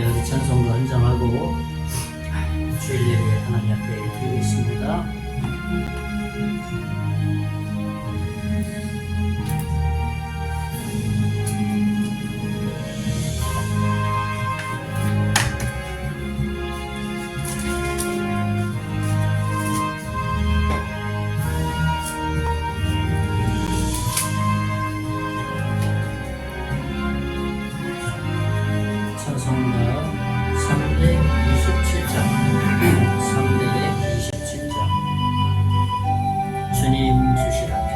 우리 찬송도 헌정하고 주일 예배 하나님 앞에 드리겠습니다. 찬송가 327장 327장 주님 주시라 평.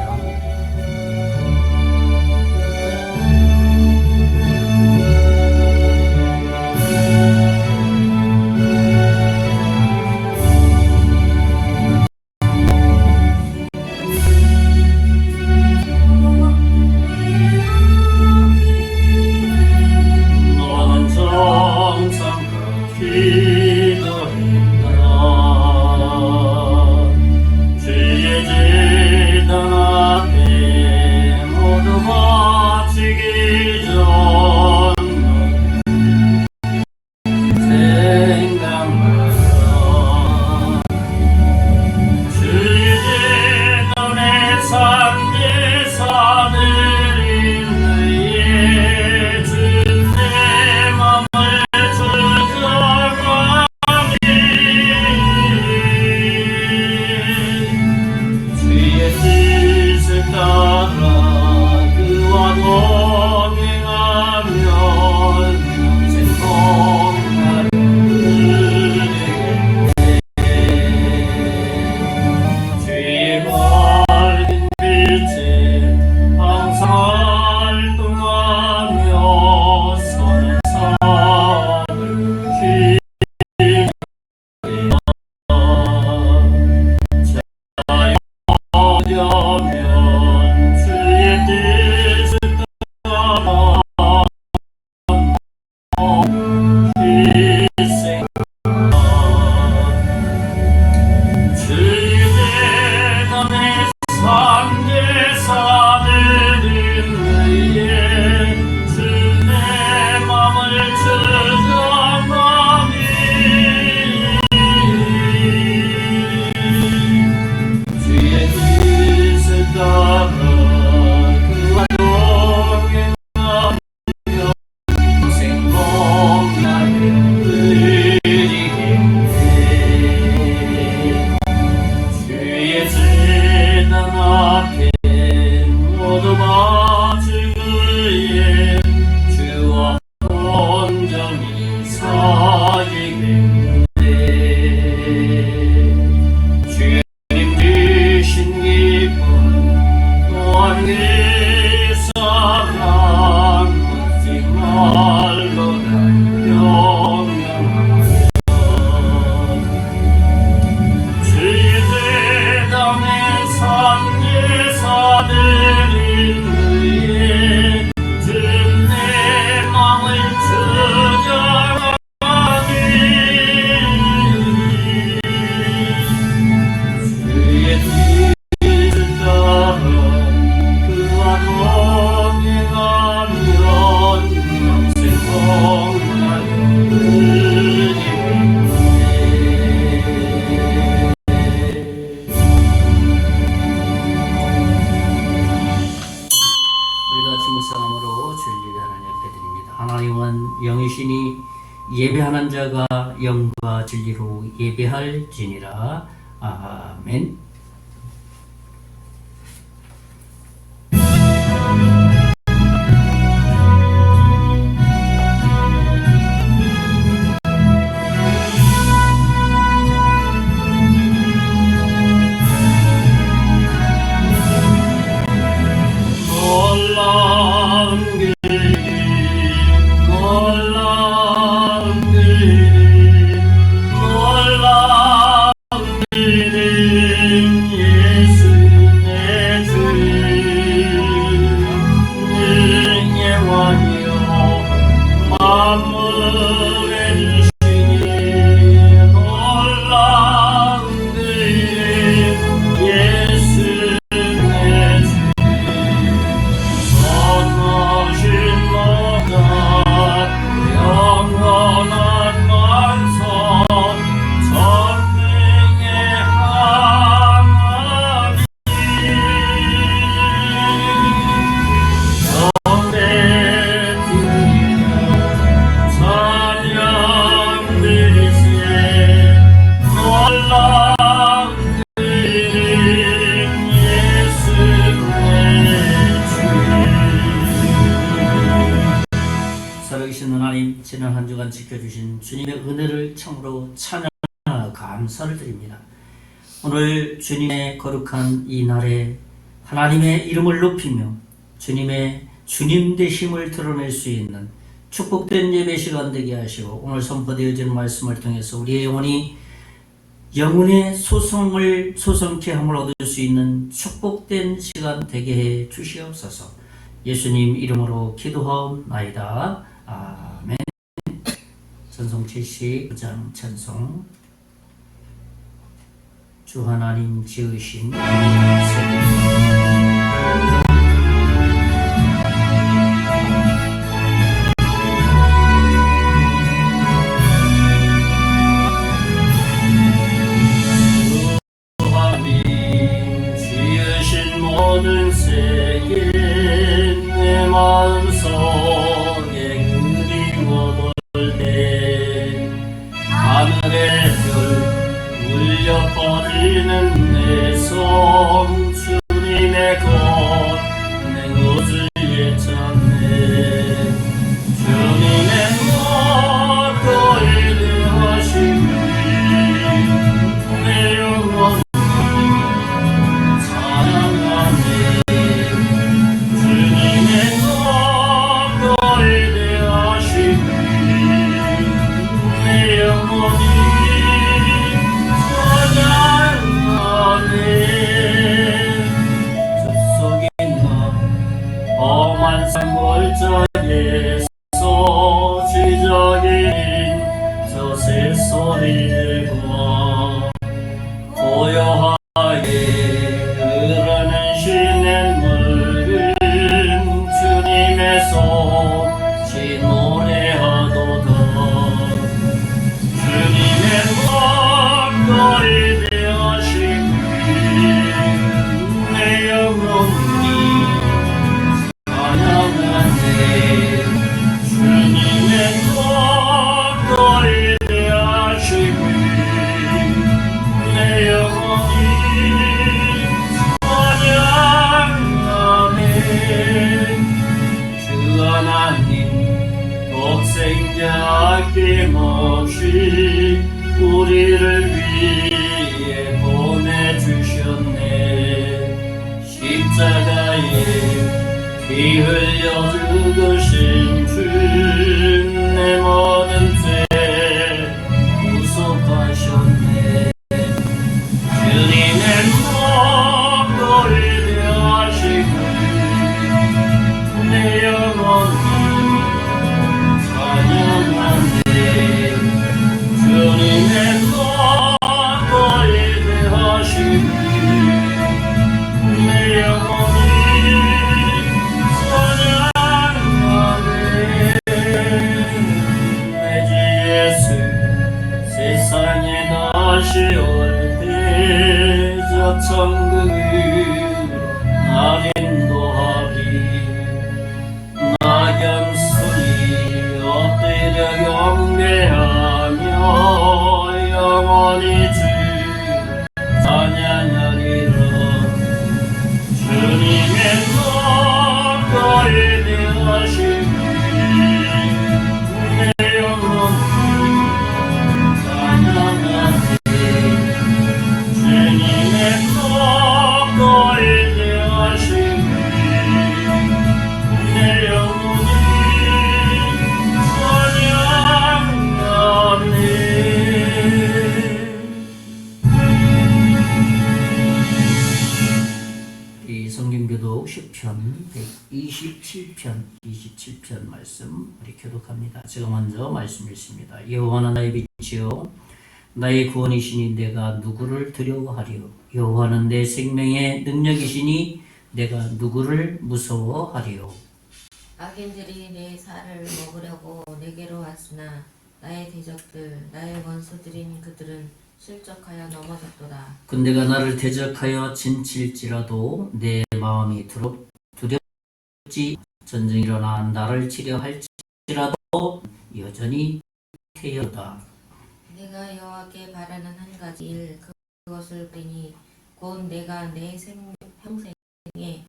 하나님은 영이시니 예배하는 자가 영과 진리로 예배할지니라. 아멘. Oh, 지난 한 주간 지켜주신 주님의 은혜를 참으로 찬양하며 감사를 드립니다. 오늘 주님의 거룩한 이 날에 하나님의 이름을 높이며 주님의 주님 되심을 드러낼 수 있는 축복된 예배 시간 되게 하시고, 오늘 선포되어지는 말씀을 통해서 우리의 영혼의 소성케 함을 얻을 수 있는 축복된 시간 되게 해 주시옵소서. 예수님 이름으로 기도하옵나이다. 아멘. 찬송 79장 찬송. 주 하나님 지으신 세계. 모든 세계 내 마음속에 그리워볼 때 하늘의 별 울려 퍼지는 내 손 주님의 것 내 옷을 예찬네. 주님의 것 거일하시니 내 영혼 골짜기에서 지저귀인 저 새소리들과 고요하게 흐르는 시냇물은 주님의 손이 노래하도다. 주님의 목소리 되어시니 내 영혼이 주님의 목소리 되어시니 내 영혼이 찬양하네. 주 하나님 독생자 아낌없이 우리를 위해 보내주셨네. 십자가에 피 흘려 죽으신 주 내 모든 죄 구속하셨네. 주님의 목소리 되어시고 내 영혼이 찬양하네. 주님의 목소리 되어시고 내 영혼이 세상에 다시 올 때 저 천국으로 날 인도하리. 낙엽소리 엎드려 경배하며 영원히 주 찬양하리라. 주님의 목소리 되어시니 내 영혼이 주님의 목소리 되어시니 내 영혼이 찬양하네. 이 성경교독 시편 127편 말씀 우리 교독합니다. 제가 먼저 말씀 읽습니다. 여호와는 나의 빛이요 나의 구원이시니 내가 누구를 두려워하리요. 여호와는 내 생명의 능력이시니 내가 누구를 무서워하리요. 악인들이 내 살을 먹으려고 내게로 왔으나 나의 대적들 나의 원수들인 그들은 실족하여 넘어졌도다. 군대가 나를 대적하여 진칠지라도 내 마음이 두렵지. 전쟁이 일어나 나를 치려 할지라도 여전히 태어다. 내가 여호와께 바라는 한 가지 일 그것을 보니 곧 내가 내 평생에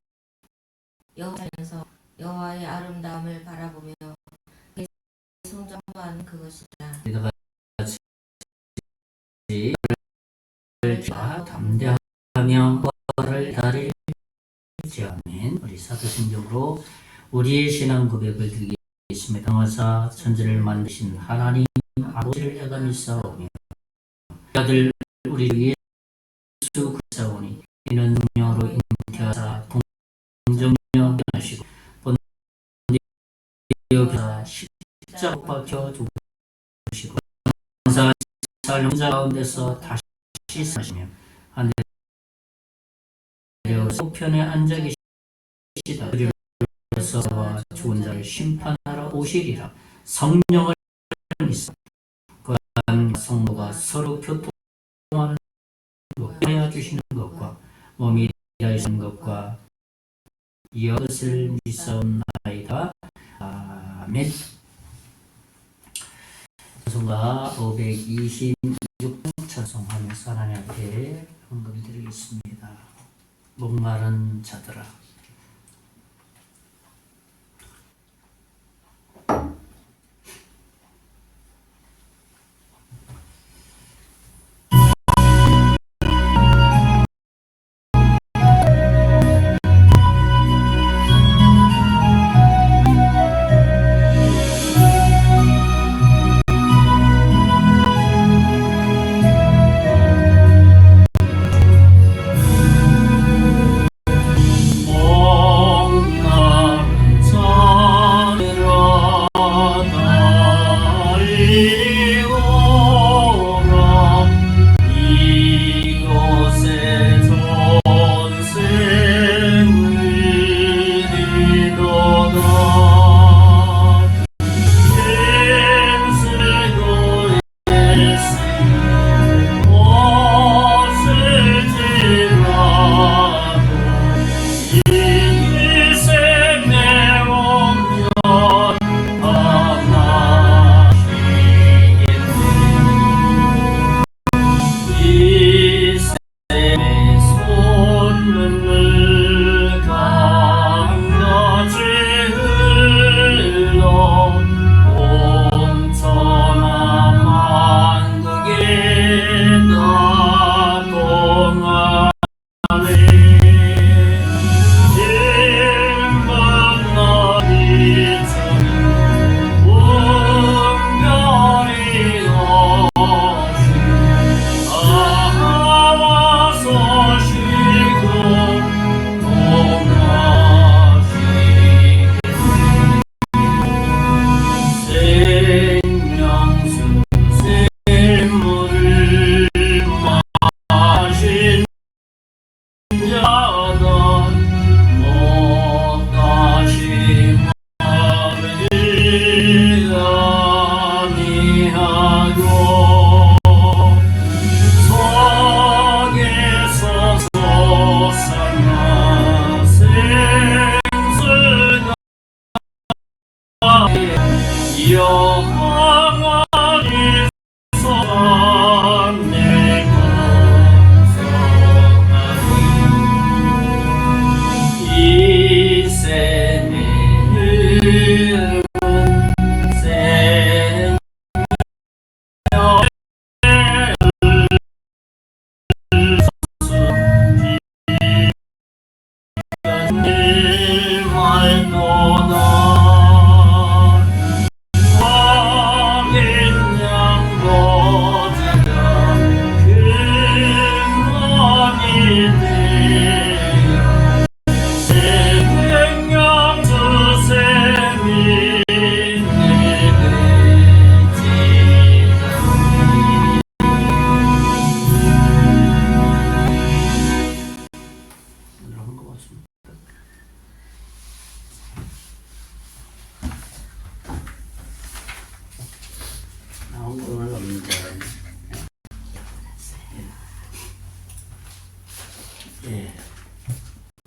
여호와에서 여호와의 아름다움을 바라보며 그의 성전 점하는 그것이라. 우리가 같이 담대하며 부활을 기다리지 않는 우리 사도신경으로 우리의 신앙 고백을 드리겠습니다. 당하사 천지를 만드신 하나님 아버지를 내가 믿사오며 아들 우리 주 예수 그리스도니 이는 능력으로 잉태하사 동정녀 하시고 본디오 교사 십자가 박혀 죽으시고 장사 살림자 가운데서 다시 사시며 하늘의 우편에 앉아 계시다. 그리로서 죽은 자를 심판하러 오시리라. 성령을 믿사 그한 성도가 서로 교통하는 것, 하여 주시는 것과 몸이 되시는 것과 이것을 믿사옵나이다. 아멘. 찬송가 526번 찬송하면서 하나님 앞에 헌금 드리겠습니다. 목마른 자들아.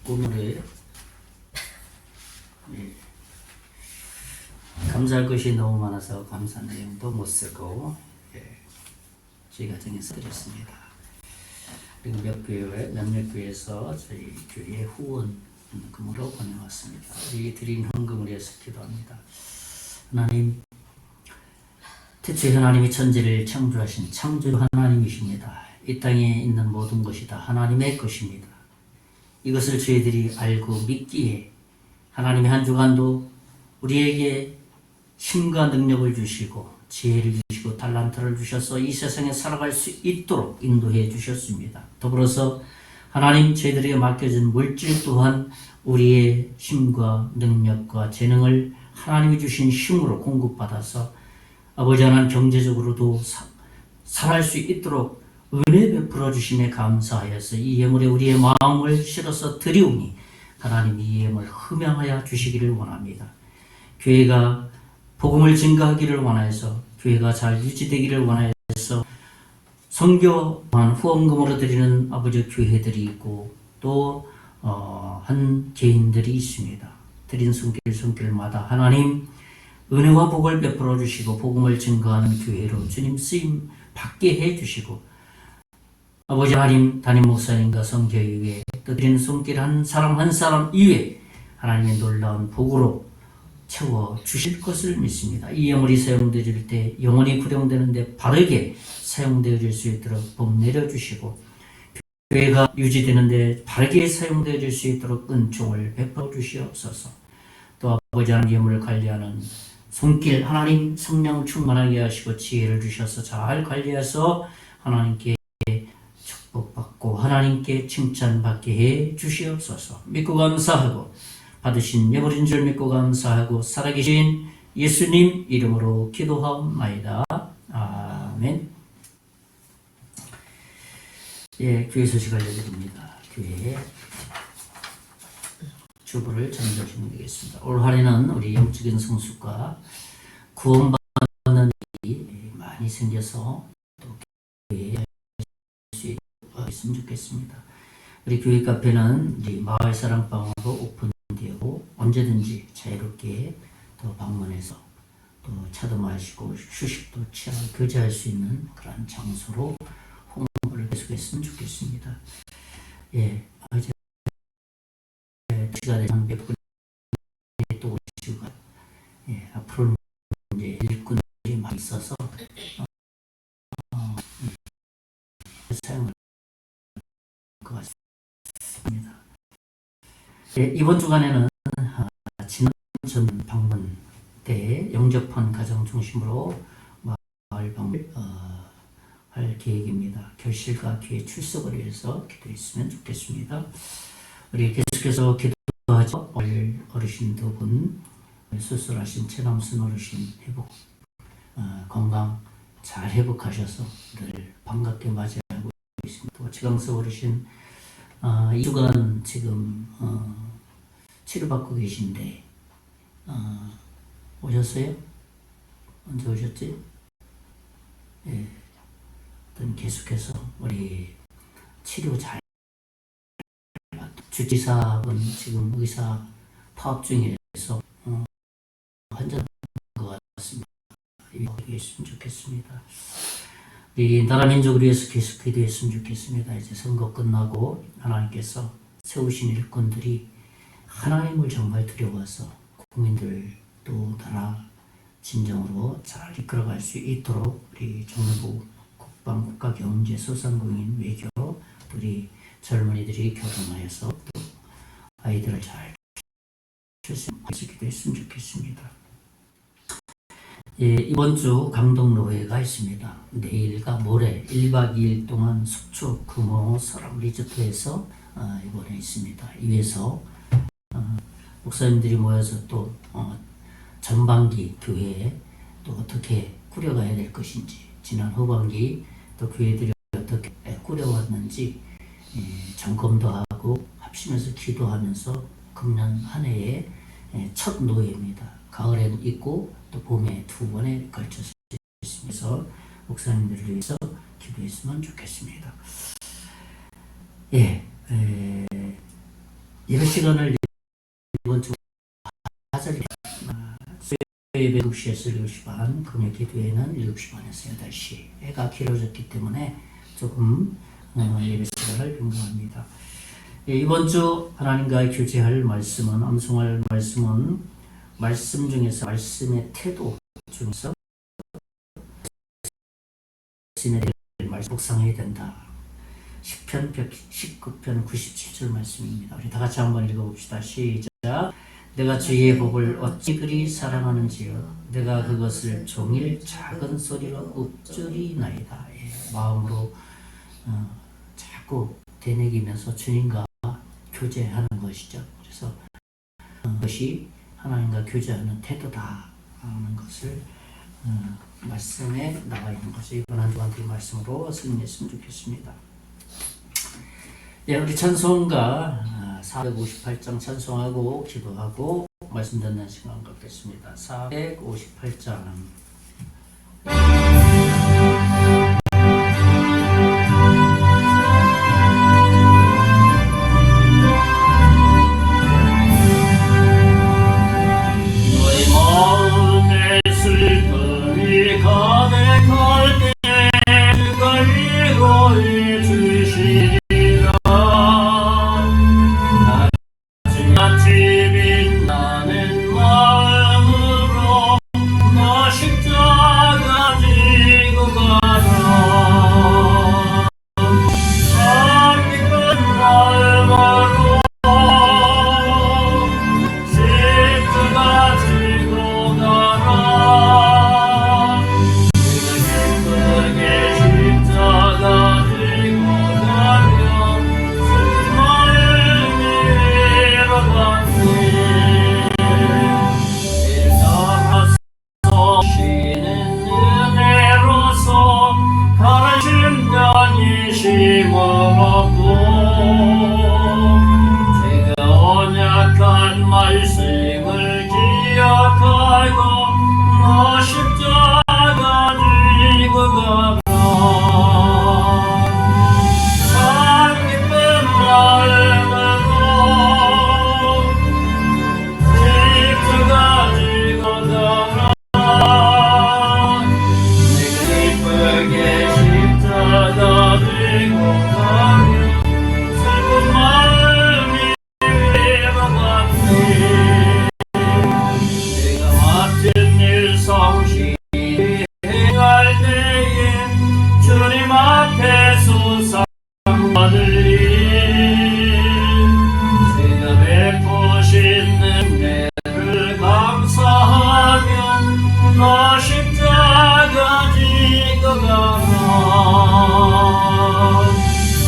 오늘의 감사할 것이 너무 많아서 감사 내용도 못 쓰고 저희가 정해서 드렸습니다. 그리고 몇몇 교회에서 저희 교회 후원금으로 보내왔습니다. 우리 드린 헌금을 위해서 기도합니다. 하나님, 태초에 하나님이 천지를 창조하신 창조 하나님이십니다. 이 땅에 있는 모든 것이 다 하나님의 것입니다. 이것을 저희들이 알고 믿기에 하나님의 한 주간도 우리에게 힘과 능력을 주시고 지혜를 주시고 달란트를 주셔서 이 세상에 살아갈 수 있도록 인도해 주셨습니다. 더불어서 하나님 저희들에게 맡겨진 물질 또한 우리의 힘과 능력과 재능을 하나님이 주신 힘으로 공급받아서 아버지 하나님 경제적으로도 살아갈 수 있도록 은혜 베풀어 주심에 감사하여서 이 예물에 우리의 마음을 실어서 드리오니 하나님이 이 예물 흠양하여 주시기를 원합니다. 교회가 복음을 증가하기를 원하여서 교회가 잘 유지되기를 원하여서 선교만 후원금으로 드리는 아버지 교회들이 있고 또 한 개인들이 있습니다. 드린 손길마다 하나님 은혜와 복을 베풀어 주시고 복음을 증거하는 교회로 주님 쓰임 받게 해 주시고 아버지 하나님 담임 목사님과 성교회 위에 또 드리는 손길 한 사람 한 사람 이외에 하나님의 놀라운 복으로 채워 주실 것을 믿습니다. 이 예물이 사용되어질 때 영원히 구령되는데 바르게 사용되어질 수 있도록 복 내려주시고 교회가 유지되는데 바르게 사용되어질 수 있도록 은총을 베풀어 주시옵소서. 또 아버지 하나님 예물을 관리하는 손길 하나님 성령 충만하게 하시고 지혜를 주셔서 잘 관리해서 하나님께 축복받고 하나님께 칭찬받게 해 주시옵소서. 믿고 감사하고 받으신 예물인 줄 믿고 감사하고 살아계신 예수님 이름으로 기도하옵나이다. 아멘. 예, 교회 소식 알려드립니다. 교회 주보를 전달하시면 되겠습니다. 올 한해는 우리 영적인 성숙과 구원받는 일이 많이 생겨서 또 교회에 수 있으면 좋겠습니다. 우리 교회 카페는 우리 마을사랑방으로 오픈되고 언제든지 자유롭게 또 방문해서 또 차도 마시고 휴식도 취하고 교제할 수 있는 그런 장소로 홍보를 계속했으면 좋겠습니다. 예, 이제 시간에 한 몇 분이 또 오시고, 예, 앞으로는 이제 일꾼들이 많이 있어서 사용할 것 같습니다. 예, 이번 주간에는 지난 전 방문 때 영접한 가정 중심으로 마을 방문 할 계획입니다. 결실과 교회 출석을 위해서 기도했으면 좋겠습니다. 우리 계속해서 기도하죠. 어르신 두 분 수술하신 최남순 어르신 회복 건강 잘 회복하셔서 늘 반갑게 맞이하고 있습니다. 또 최강석 어르신 2주간 지금 치료받고 계신데 오셨어요? 언제 오셨지? 예. 계속해서 우리 치료 잘 주치사분 지금 의사 파업 중이라서 환자인 것 같습니다. 여기 있으면 좋겠습니다. 우리 나라 민족을 위해서 계속 기도했으면 좋겠습니다. 이제 선거 끝나고 하나님께서 세우신 일꾼들이 하나님을 정말 두려워서 국민들 또 나라 진정으로 잘 이끌어갈 수 있도록 우리 정부 국방, 국가 경제, 소상공인, 외교, 우리 젊은이들이 결혼하여서 또 아이들을 잘 키우기도 했으면 좋겠습니다. 예, 이번 주 강동로회가 있습니다. 내일과 모레 1박 2일 동안 속초, 금호, 설악 리조트에서 이번에 있습니다. 이에서 목사님들이 모여서 또 전반기 교회에 또 어떻게 꾸려가야 될 것인지 지난 후반기 또 교회들이 어떻게 꾸려왔는지 점검도 하고 합심해서 기도하면서 금년 한 해의 첫 노예입니다. 가을에는 있고 또 봄에 두 번에 걸쳐서 있으면서 목사님들을 위해서 기도했으면 좋겠습니다. 예, 예배 시간을 이번 주 하절이 예배 7시에서 7시 반, 금요 기도회는 7시 반에서 8시. 해가 길어졌기 때문에 조금 예배 시간을 변경합니다. 예, 이번 주 하나님과의 교제할 말씀은, 암송할 말씀은 말씀 중에서 말씀의 태도 중에서 말씀에 대해 말씀 묵상해야 된다. 시편 119편 97절 말씀입니다. 우리 다 같이 한번 읽어봅시다. 시작. 내가 주의 복을 어찌 그리 사랑하는지요. 내가 그것을 종일 작은 소리로 읊조리나이다. 예, 마음으로 자꾸 되새기면서 주님과 교제하는 것이죠. 그래서 그것이 하나님과 교제하는 태도다 하는 것을 말씀에 나와 있는 것을 이번 한 주간 그 말씀으로 승리했으면 좋겠습니다. 예, 우리 찬송가 458장 찬송하고 기도하고 말씀 듣는 시간 갖겠습니다. 458장 너의 마음에 슬픔이 가득할 때 그걸 위로해 주시리. 같이 빛나는 마음으로 너 십자가 지고 가라. 참 기쁜 마음으로 십자가 지고 가라. 기쁘게 십자가 지고 가며 슬픈 마음이 쉬는 은혜로서 가르친 명이 심없고 제가 언약한 말씀을 기억하고 너 십자가 지고 가라. 참 기쁜 마음으로 십자가 지고 가라. 십자가 지고 가며 슬픈 마음이 위로받네. 내가 맡은 일 성실히 행할 때에 주님 앞에서 상 받을 일 제가 베푸신 은혜를 감사하며 너 십자가 지고 가라.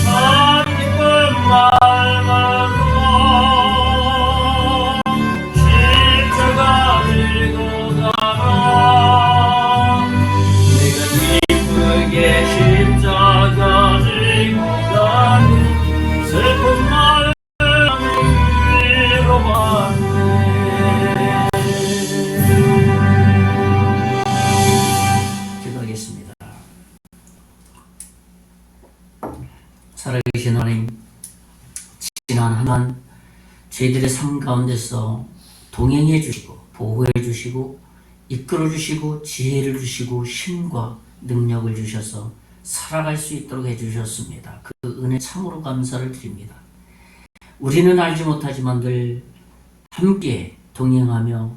참 기쁜 마음으로 십자가 지고 가라. 내가 기쁘게 십자가 지고 가면 슬픈 마음을 위로받네. 기도하겠습니다. 살아계신 하나님, 지난 한 한 저희들의 삶 가운데서 동행해 주시고 보호해 주시고 이끌어 주시고 지혜를 주시고 힘과 능력을 주셔서 살아갈 수 있도록 해 주셨습니다. 그 은혜 참으로 감사를 드립니다. 우리는 알지 못하지만 늘 함께 동행하며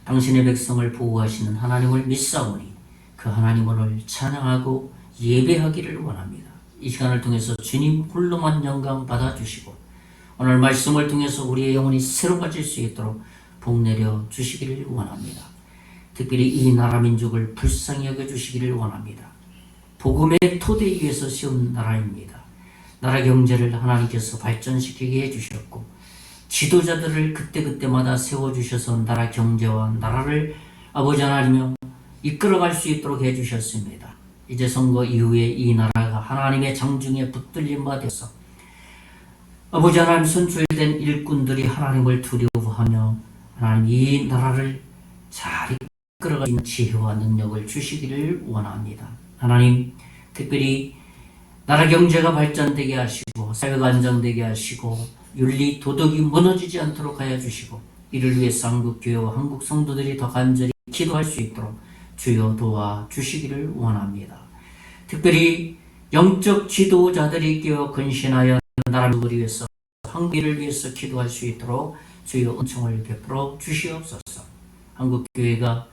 당신의 백성을 보호하시는 하나님을 믿사오니 그 하나님 오늘 찬양하고 예배하기를 원합니다. 이 시간을 통해서 주님 홀로만 영광 받아주시고 오늘 말씀을 통해서 우리의 영혼이 새로워질 수 있도록 복 내려 주시기를 원합니다. 특별히 이 나라 민족을 불쌍히 여겨주시기를 원합니다. 복음의 토대 위에서 세운 나라입니다. 나라 경제를 하나님께서 발전시키게 해주셨고 지도자들을 그때그때마다 세워주셔서 나라 경제와 나라를 아버지 하나님이여 이끌어갈 수 있도록 해주셨습니다. 이제 선거 이후에 이 나라가 하나님의 장중에 붙들린 바 되어서 아버지 하나님 선출된 일꾼들이 하나님을 두려워하며 하나님 이 나라를 잘 이끌어갈 수 있는 지혜와 능력을 주시기를 원합니다. 하나님 특별히 나라 경제가 발전되게 하시고 사회가 안정되게 하시고 윤리 도덕이 무너지지 않도록 하여 주시고 이를 위해서 한국교회와 한국 성도들이 더 간절히 기도할 수 있도록 주여 도와주시기를 원합니다. 특별히 영적 지도자들이 끼어 근신하여 나라를 위해서 한국을 위해서 기도할 수 있도록 주여 은총을 베풀어 주시옵소서. 한국교회가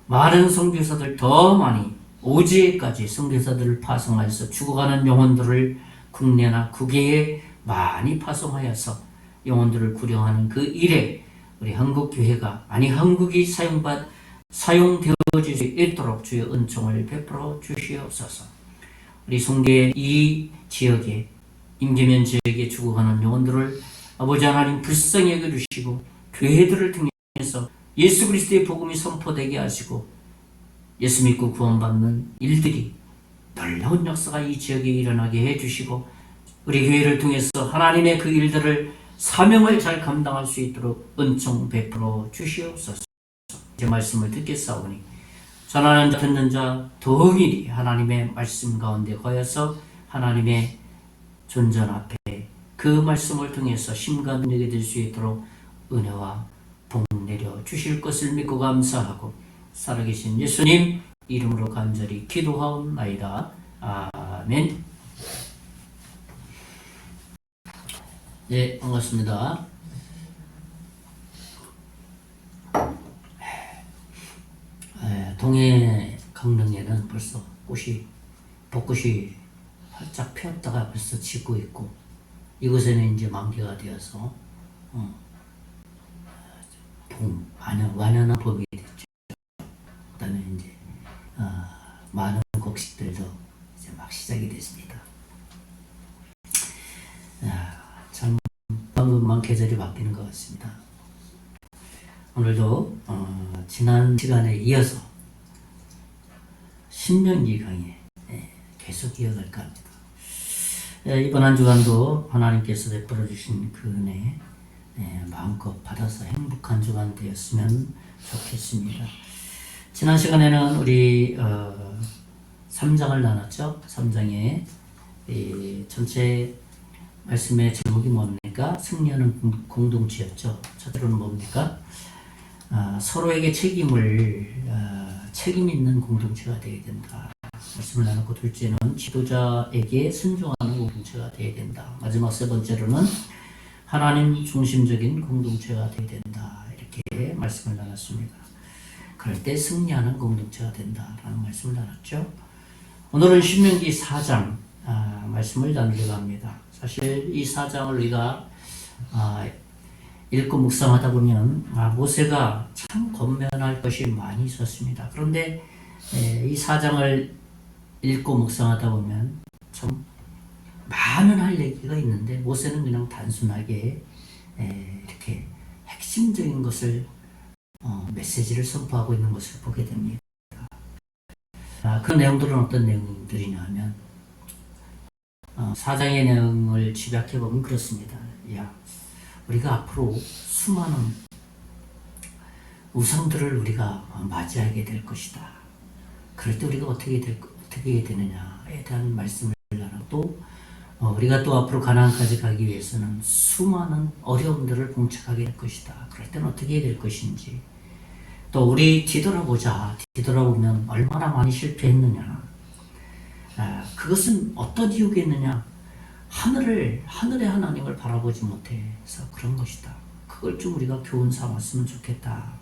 많은 선교사들 더 많이 오지에까지 선교사들을 파송하여서 죽어가는 영혼들을 국내나 국외에 많이 파송하여서 영혼들을 구령하는 그 일에 우리 한국교회가 한국이 사용되어질 수 있도록 주의 은총을 베풀어 주시옵소서. 우리 송계 이 지역에 임계면 지역에 죽어가는 영혼들을 아버지 하나님 불쌍히 여겨주시고 교회들을 통해서 예수 그리스도의 복음이 선포되게 하시고 예수 믿고 구원받는 일들이 놀라운 역사가 이 지역에 일어나게 해주시고 우리 교회를 통해서 하나님의 그 일들을 사명을 잘 감당할 수 있도록 은총 베풀어 주시옵소서. 제 말씀을 듣겠사오니 전하는 자 듣는 자 더욱이 하나님의 말씀 가운데 거여서 하나님의 존전 앞에 그 말씀을 통해서 심과 능력이 될 수 있도록 은혜와 복 내려 주실 것을 믿고 감사하고 살아계신 예수님 이름으로 간절히 기도하옵나이다. 아멘. 네, 반갑습니다. 동해 강릉에는 벌써 벚꽃이 활짝 피었다가 벌써 지고 있고, 이곳에는 이제 만개가 되어서 완연한 봄이 됐죠. 그 다음에 이제 많은 곡식들도 이제 막 시작이 됐습니다. 참 방금만 계절이 바뀌는 것 같습니다. 오늘도 지난 시간에 이어서 신명기 강의 계속 이어갈까 합니다. 이번 한 주간도 하나님께서 베풀어 주신 그 은혜 마음껏 받아서 행복한 주간 되었으면 좋겠습니다. 지난 시간에는 우리 3장을 나눴죠. 3장에 전체 말씀의 제목이 뭡니까? 승리하는 공동체였죠. 첫째로는 뭡니까? 서로에게 책임 있는 공동체가 되어야 된다. 말씀을 나눴고, 둘째는 지도자에게 순종하는 공동체가 되어야 된다. 마지막 세 번째로는 하나님 중심적인 공동체가 되어야 된다. 이렇게 말씀을 나눴습니다. 그럴 때 승리하는 공동체가 된다라는 말씀을 나눴죠. 오늘은 신명기 4장 말씀을 나누려고 합니다. 사실 이 4장을 우리가 읽고 묵상하다 보면 모세가 참 권면할 것이 많이 있었습니다. 그런데 이 4장을 읽고 묵상하다 보면 참 많은 할 얘기가 있는데 모세는 그냥 단순하게 이렇게 핵심적인 것을 메시지를 선포하고 있는 것을 보게 됩니다. 그 내용들은 어떤 내용들이냐 하면 4장의 내용을 집약해보면 그렇습니다. 우리가 앞으로 수많은 우상들을 우리가 맞이하게 될 것이다. 그럴 때 우리가 어떻게 되느냐에 대한 말씀을 나누고, 우리가 또 앞으로 가나안까지 가기 위해서는 수많은 어려움들을 봉착하게 될 것이다. 그럴 때는 어떻게 될 것인지, 또 우리 뒤돌아보면 얼마나 많이 실패했느냐, 그것은 어떤 이유겠느냐, 하늘의 하나님을 바라보지 못해서 그런 것이다. 그걸 좀 우리가 교훈 삼았으면 좋겠다.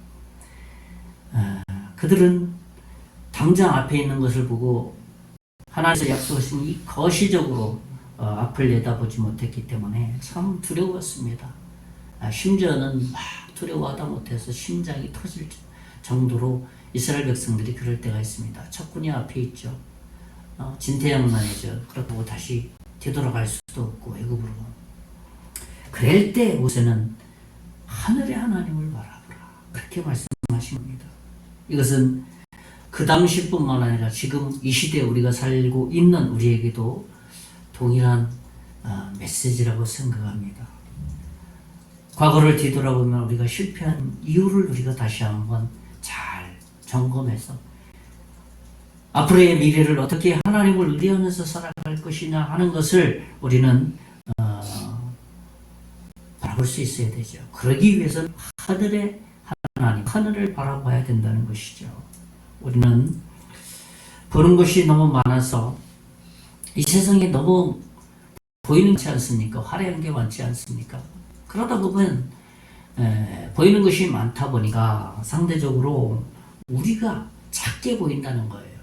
그들은 당장 앞에 있는 것을 보고 하나님께서 약속하신 이 거시적으로 앞을 내다보지 못했기 때문에 참 두려웠습니다. 심지어는 막 두려워하다 못해서 심장이 터질 정도로 이스라엘 백성들이 그럴 때가 있습니다. 적군이 앞에 있죠. 진퇴양난이죠. 그렇다고 다시 되돌아갈 수도 없고 애굽으로. 그럴 때 모세는 하늘의 하나님을 바라보라, 그렇게 말씀하신 겁니다. 이것은 그 당시뿐만 아니라 지금 이 시대에 우리가 살고 있는 우리에게도 동일한 메시지라고 생각합니다. 과거를 뒤돌아보면 우리가 실패한 이유를 우리가 다시 한번 잘 점검해서 앞으로의 미래를 어떻게 하나님을 의뢰하면서 살아갈 것이냐 하는 것을 우리는 바라볼 수 있어야 되죠. 그러기 위해서는 하늘의 하나님, 하늘을 바라봐야 된다는 것이죠. 우리는 보는 것이 너무 많아서 이 세상에 너무 보이지 않습니까? 화려한 게 많지 않습니까? 그러다 보면 보이는 것이 많다 보니까 상대적으로 우리가 작게 보인다는 거예요.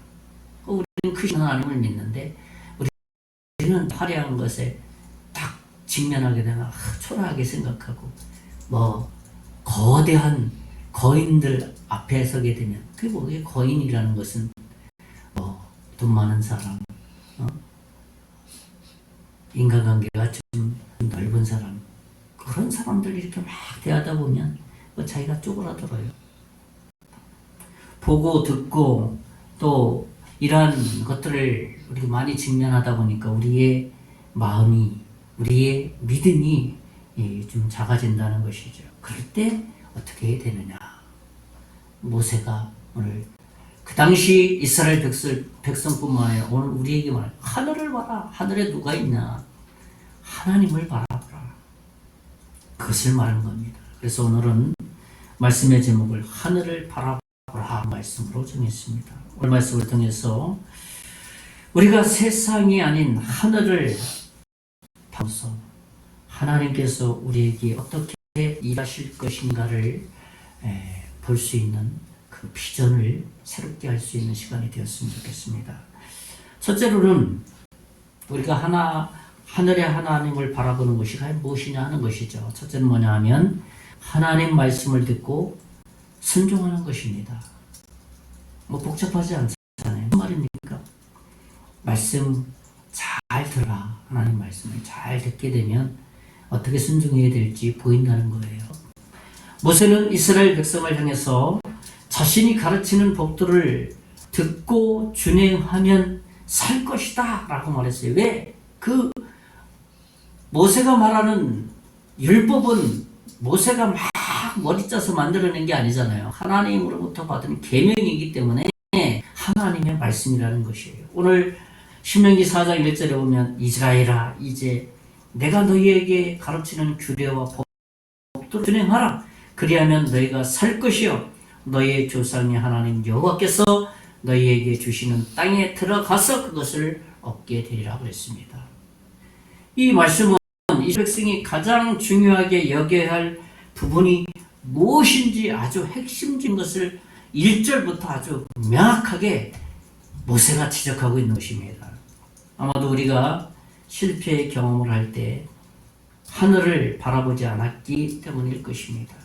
크신 하나님을 믿는데 우리는 화려한 것에 딱 직면하게 되면 초라하게 생각하고 뭐 거대한 거인들 앞에 서게 되면 그게 뭐게 거인이라는 것은 뭐 돈 많은 사람, 인간관계가 좀 넓은 사람, 그런 사람들 이렇게 막 대하다 보면 뭐 자기가 쪼그라들어요. 보고 듣고 또 이러한 것들을 우리가 많이 직면하다 보니까 우리의 마음이, 우리의 믿음이 좀 작아진다는 것이죠. 그럴 때 어떻게 해야 되느냐. 모세가 오늘 그 당시 이스라엘 백성뿐만 아니라 오늘 우리에게 말해요. 하늘을 봐라. 하늘에 누가 있냐. 하나님을 바라보라. 그것을 말하는 겁니다. 그래서 오늘은 말씀의 제목을 하늘을 바라보라 말씀으로 정했습니다. 오늘 말씀을 통해서 우리가 세상이 아닌 하늘을 봐서 하나님께서 우리에게 어떻게 일하실 것인가를 볼 수 있는 그 비전을 새롭게 할 수 있는 시간이 되었으면 좋겠습니다. 첫째로는 우리가 하늘의 하나님을 바라보는 것이 과연 무엇이냐 하는 것이죠. 첫째는 뭐냐 하면 하나님 말씀을 듣고 순종하는 것입니다. 뭐 복잡하지 않잖아요. 무슨 말입니까? 말씀 잘 들어라. 하나님 말씀을 잘 듣게 되면 어떻게 순종해야 될지 보인다는 거예요. 모세는 이스라엘 백성을 향해서 자신이 가르치는 법들을 듣고 준행하면 살 것이다 라고 말했어요. 왜? 그 모세가 말하는 율법은 모세가 막 머리 짜서 만들어낸 게 아니잖아요. 하나님으로부터 받은 계명이기 때문에 하나님의 말씀이라는 것이에요. 오늘 신명기 4장 1절에 보면 이스라엘아 이제 내가 너희에게 가르치는 규례와 법도를 준행하라. 그리하면 너희가 살 것이요 너희의 조상의 하나님 여호와께서 너희에게 주시는 땅에 들어가서 그것을 얻게 되리라 그랬습니다. 이 말씀은 이 백성이 가장 중요하게 여겨야 할 부분이 무엇인지 아주 핵심적인 것을 1절부터 아주 명확하게 모세가 지적하고 있는 것입니다. 아마도 우리가 실패의 경험을 할 때 하늘을 바라보지 않았기 때문일 것입니다.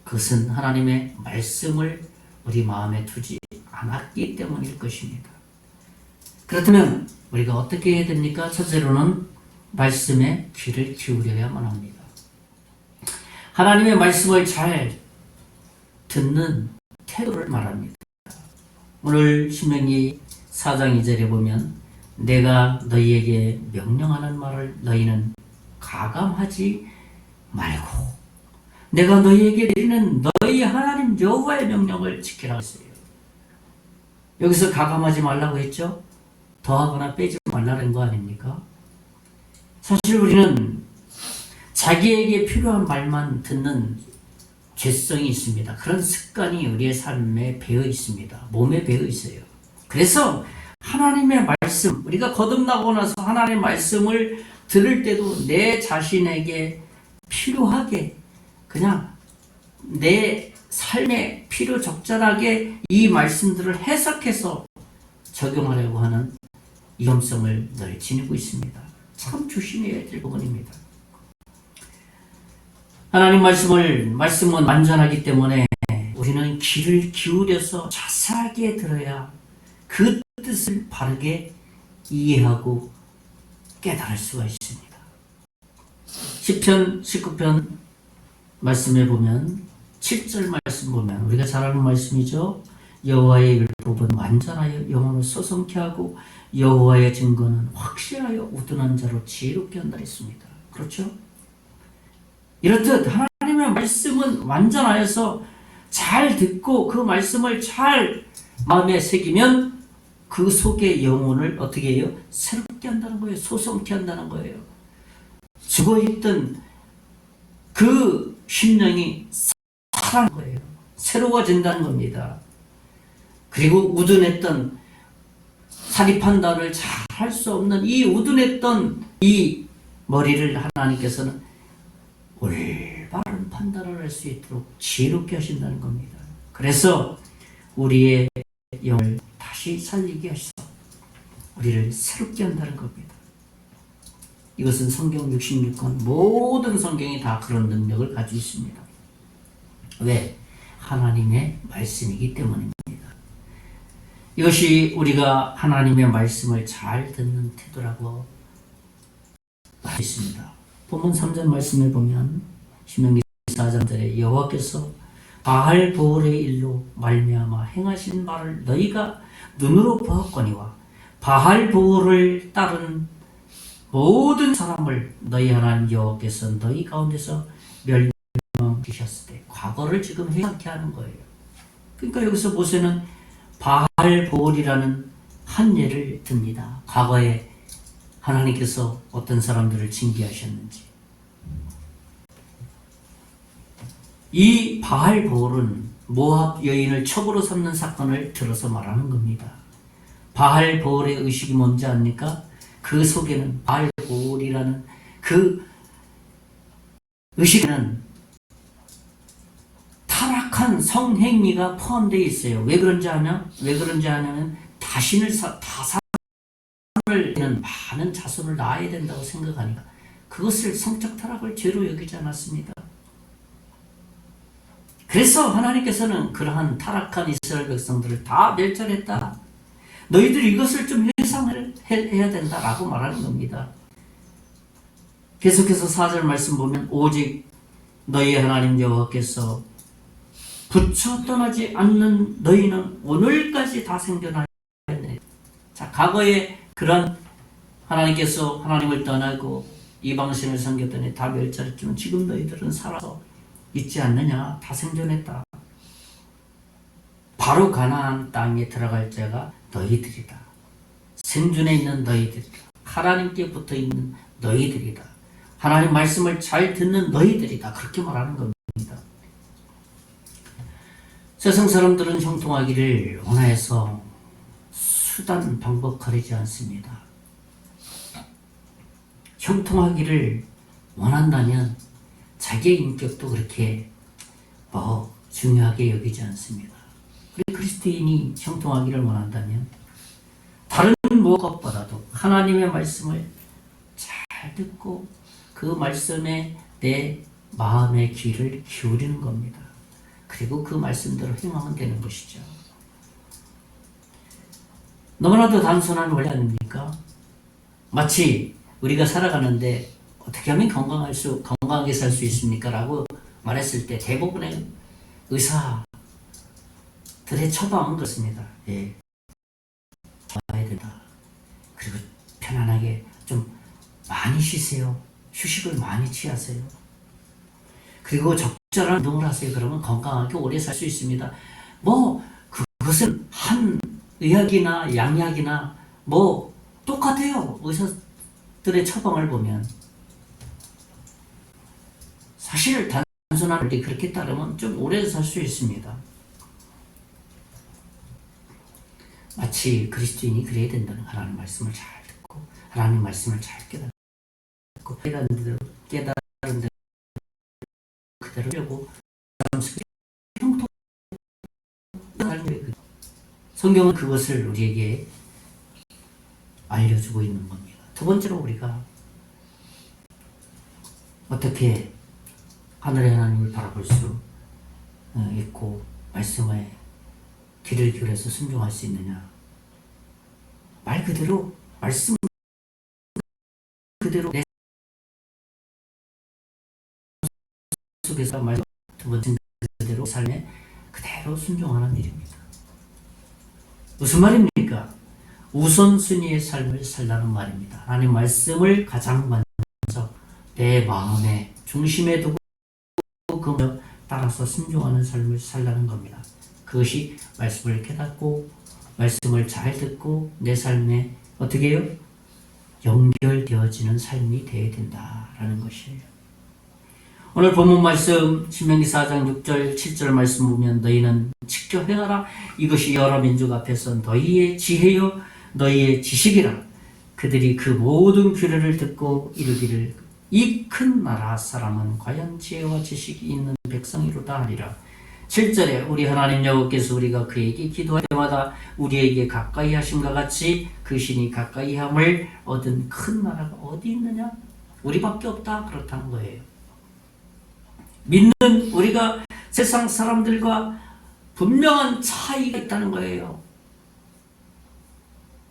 그것은 하나님의 말씀을 우리 마음에 두지 않았기 때문일 것입니다. 그렇다면 우리가 어떻게 해야 됩니까? 첫째로는 말씀에 귀를 기울여야만 합니다. 하나님의 말씀을 잘 듣는 태도를 말합니다. 오늘 신명기 4장 2절에 보면 내가 너희에게 명령하는 말을 너희는 가감하지 말고 내가 너희에게 내리는 너희 하나님 여호와의 명령을 지키라 했어요. 여기서 가감하지 말라고 했죠? 더하거나 빼지 말라는 거 아닙니까? 사실 우리는 자기에게 필요한 말만 듣는 죄성이 있습니다. 그런 습관이 우리의 삶에 배어 있습니다. 몸에 배어 있어요. 그래서 하나님의 말씀, 우리가 거듭나고 나서 하나님의 말씀을 들을 때도 내 자신에게 필요하게 그냥 내 삶에 필요 적절하게 이 말씀들을 해석해서 적용하려고 하는 위험성을 늘 지니고 있습니다. 참 조심해야 될 부분입니다. 하나님 말씀은 완전하기 때문에 우리는 귀를 기울여서 자세하게 들어야 그 뜻을 바르게 이해하고 깨달을 수가 있습니다. 시편 19편 말씀에 보면 7절 말씀 보면 우리가 잘 아는 말씀이죠. 여호와의 율법은 완전하여 영혼을 소성케 하고 여호와의 증거는 확실하여 우둔한 자로 지혜롭게 한다 했습니다. 그렇죠? 이렇듯 하나님의 말씀은 완전하여서 잘 듣고 그 말씀을 잘 마음에 새기면 그 속의 영혼을 어떻게 해요? 새롭게 한다는 거예요. 소성케 한다는 거예요. 죽어있던 그 심령이 살아나는 거예요. 새로워진다는 겁니다. 그리고 우둔했던 사리 판단을 잘 할 수 없는 이 우둔했던 이 머리를 하나님께서는 올바른 판단을 할 수 있도록 지혜롭게 하신다는 겁니다. 그래서 우리의 영을 다시 다시 살리게 하시고 우리를 새롭게 한다는 겁니다. 이것은 성경 66권 모든 성경이 다 그런 능력을 가지고 있습니다. 왜? 하나님의 말씀이기 때문입니다. 이것이 우리가 하나님의 말씀을 잘 듣는 태도라고 말했습니다. 본문 3절 말씀을 보면 신명기 4장절에 여호와께서 바알보올의 일로 말미암아 행하신 말을 너희가 눈으로 보았거니와 바알보올을 따른 모든 사람을 너희 하나님 여호와께서 너희 가운데서 멸망시켰을 때 과거를 지금 회상케 하는 거예요. 그러니까 여기서 모세는 바알보올이라는 한 예를 듭니다. 과거에 하나님께서 어떤 사람들을 징계하셨는지. 이 바알보올은 모압 여인을 첩으로 삼는 사건을 들어서 말하는 겁니다. 바알보올의 의식이 뭔지 압니까? 그 속에는 바알보올이라는 그 의식에는 타락한 성행위가 포함되어 있어요. 왜 그런지 하냐면 다산을 많은 자손을 낳아야 된다고 생각하니까 그것을 성적 타락을 죄로 여기지 않았습니다. 그래서 하나님께서는 그러한 타락한 이스라엘 백성들을 다 멸절했다. 너희들이 이것을 좀 회상을 해야 된다라고 말하는 겁니다. 계속해서 4절 말씀 보면 오직 너희 하나님 여호와께서 부처 떠나지 않는 너희는 오늘까지 다 생존하였네. 자, 과거에 그런 하나님께서 하나님을 떠나고 이방신을 섬겼더니 다 멸절했지만 지금 너희들은 살아서 있지 않느냐? 다 생존했다. 바로 가나안 땅에 들어갈 자가 너희들이다. 생존해 있는 너희들이다. 하나님께 붙어 있는 너희들이다. 하나님 말씀을 잘 듣는 너희들이다. 그렇게 말하는 겁니다. 세상 사람들은 형통하기를 원해서 수단 방법 가리지 않습니다. 형통하기를 원한다면 자기의 인격도 그렇게 중요하게 여기지 않습니다. 우리 그리스도인이 형통하기를 원한다면 다른 무엇보다도 하나님의 말씀을 잘 듣고 그 말씀에 내 마음의 귀를 기울이는 겁니다. 그리고 그 말씀대로 행하면 되는 것이죠. 너무나도 단순한 원리 아닙니까? 마치 우리가 살아가는데 어떻게 하면 건강하게 살 수 있습니까? 라고 말했을 때 대부분의 의사들의 처방은 그렇습니다. 예. 좋아야 된다. 그리고 편안하게 좀 많이 쉬세요. 휴식을 많이 취하세요. 그리고 적절한 운동을 하세요. 그러면 건강하게 오래 살 수 있습니다. 그것은 한 의학이나 양약이나 똑같아요. 의사들의 처방을 보면. 사실 단순한 원리 그렇게 따르면 좀 오래 살 수 있습니다. 마치 그리스도인이 그래야 된다는 하나님 말씀을 잘 듣고 하나님 말씀을 잘 깨닫고 깨달은 대로 그대로 하려고 성경은 그것을 우리에게 알려주고 있는 겁니다. 두 번째로 우리가 어떻게 하늘의 하나님을 바라볼 수 있고 말씀에 귀를 기울여서 순종할 수 있느냐. 말 그대로 말씀 그대로 내 속에서 말 두 번째 그대로 삶에 그대로 순종하는 일입니다. 무슨 말입니까? 우선순위의 삶을 살라는 말입니다. 하나님 말씀을 가장 먼저 내 마음의 중심에 두고 그 따라서 순종하는 삶을 살라는 겁니다. 그것이 말씀을 깨닫고 말씀을 잘 듣고 내 삶에 어떻게 해요? 연결되어지는 삶이 되어야 된다라는 것이에요. 오늘 본문 말씀 신명기 4장 6절 7절 말씀 보면 너희는 직접 행하라. 이것이 여러 민족 앞에서 너희의 지혜요 너희의 지식이라. 그들이 그 모든 규례를 듣고 이르기를 이 큰 나라 사람은 과연 지혜와 지식이 있는 백성이로다 하리라. 7절에 우리 하나님 여호와께서 우리가 그에게 기도할 때마다 우리에게 가까이 하심과 같이 그 신이 가까이 함을 얻은 큰 나라가 어디 있느냐? 우리밖에 없다. 그렇다는 거예요. 믿는 우리가 세상 사람들과 분명한 차이가 있다는 거예요.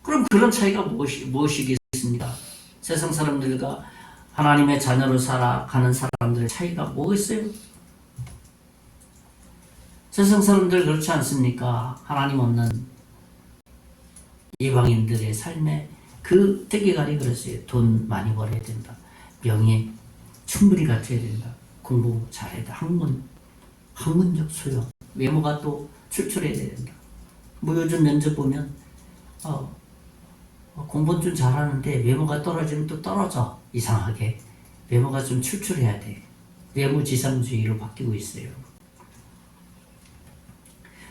그럼 그런 차이가 무엇이겠습니까? 세상 사람들과 하나님의 자녀로 살아가는 사람들의 차이가 뭐겠어요? 세상 사람들 그렇지 않습니까? 하나님 없는 이방인들의 삶에 그 세계관이 그랬어요. 돈 많이 벌어야 된다. 명예 충분히 갖춰야 된다. 공부 잘해야 된다. 학문적 소용, 외모가 또 출출해야 된다. 뭐 요즘 면접 보면 공부는 좀 잘하는데 외모가 떨어지면 또 떨어져. 이상하게 외모가 좀 출출해야 돼. 외모지상주의로 바뀌고 있어요.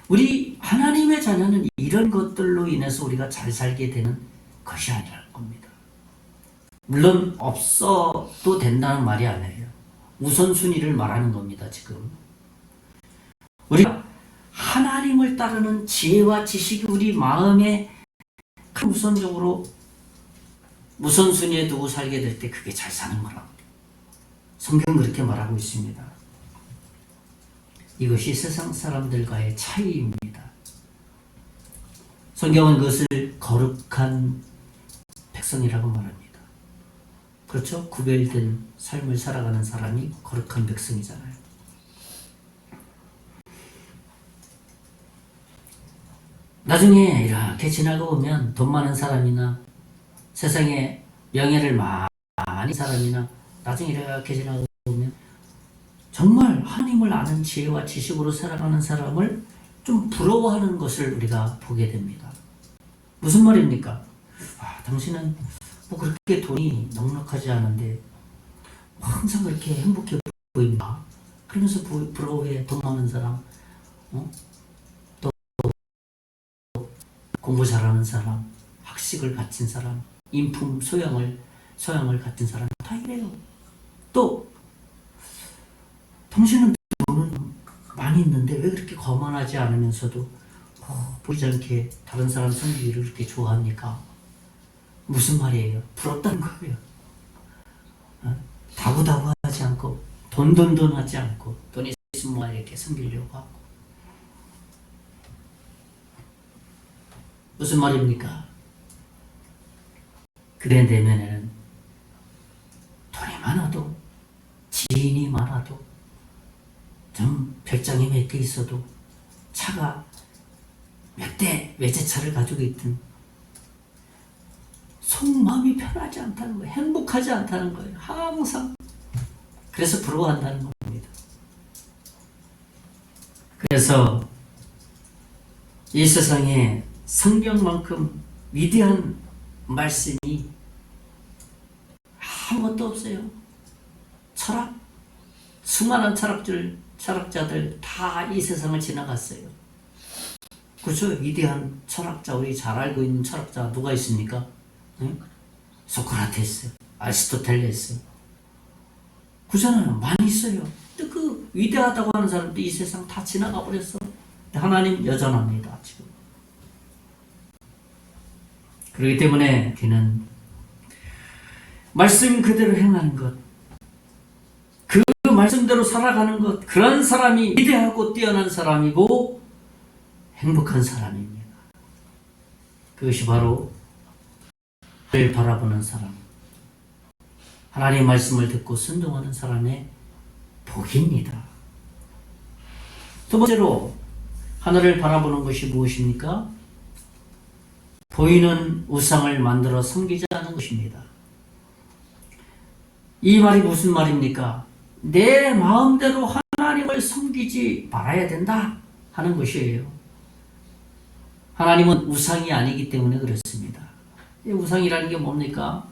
우리 하나님의 자녀는 이런 것들로 인해서 우리가 잘 살게 되는 것이 아니라는 겁니다. 물론 없어도 된다는 말이 아니에요. 우선순위를 말하는 겁니다. 지금 우리가 하나님을 따르는 지혜와 지식이 우리 마음에 큰 우선순위에 두고 살게 될 때 그게 잘 사는 거라고 성경은 그렇게 말하고 있습니다. 이것이 세상 사람들과의 차이입니다. 성경은 그것을 거룩한 백성이라고 말합니다. 그렇죠? 구별된 삶을 살아가는 사람이 거룩한 백성이잖아요. 나중에 이렇게 지나고 보면 돈 많은 사람이나 세상에 명예를 많이 사람이나 나중에 이렇게 지나고 보면 정말 하나님을 아는 지혜와 지식으로 살아가는 사람을 좀 부러워하는 것을 우리가 보게 됩니다. 무슨 말입니까? 당신은 뭐 그렇게 돈이 넉넉하지 않은데 항상 그렇게 행복해 보인다. 그러면서 부러워해. 돈 많은 사람, 또 공부 잘하는 사람, 학식을 갖춘 사람, 인품 소양을 갖춘 사람 다 이래요. 또 당신은 돈은 많이 있는데 왜 그렇게 거만하지 않으면서도 보이지 않게 다른 사람 섬기기를 그렇게 좋아합니까? 무슨 말이에요? 부럽다는 거예요. 다부다부하지 않고 돈하지 않고 돈이 있으면 이렇게 섬기려고 하고. 무슨 말입니까? 그래 내면에는 돈이 많아도 지인이 많아도 좀 별장이 몇 개 있어도 차가 몇 대 외제차를 가지고 있든 속마음이 편하지 않다는 거예요. 행복하지 않다는 거예요. 항상. 그래서 부러워한다는 겁니다. 그래서 이 세상에 성경만큼 위대한 말씀이 아무것도 없어요. 철학, 수많은 철학자들 다 이 세상을 지나갔어요. 그렇죠? 위대한 철학자, 우리 잘 알고 있는 철학자 누가 있습니까? 응? 소크라테스, 아리스토텔레스. 그잖아요. 많이 있어요. 근데 그 위대하다고 하는 사람도 이 세상 다 지나가 버렸어. 하나님 여전합니다. 지금. 그렇기 때문에 그는 말씀 그대로 행하는 것, 그 말씀대로 살아가는 것, 그런 사람이 위대하고 뛰어난 사람이고 행복한 사람입니다. 그것이 바로 하나님을 바라보는 사람, 하나님의 말씀을 듣고 순종하는 사람의 복입니다. 두 번째로 하늘을 바라보는 것이 무엇입니까? 보이는 우상을 만들어 섬기지 않는 것입니다. 이 말이 무슨 말입니까? 내 마음대로 하나님을 섬기지 말아야 된다 하는 것이에요. 하나님은 우상이 아니기 때문에 그렇습니다. 이 우상이라는 게 뭡니까?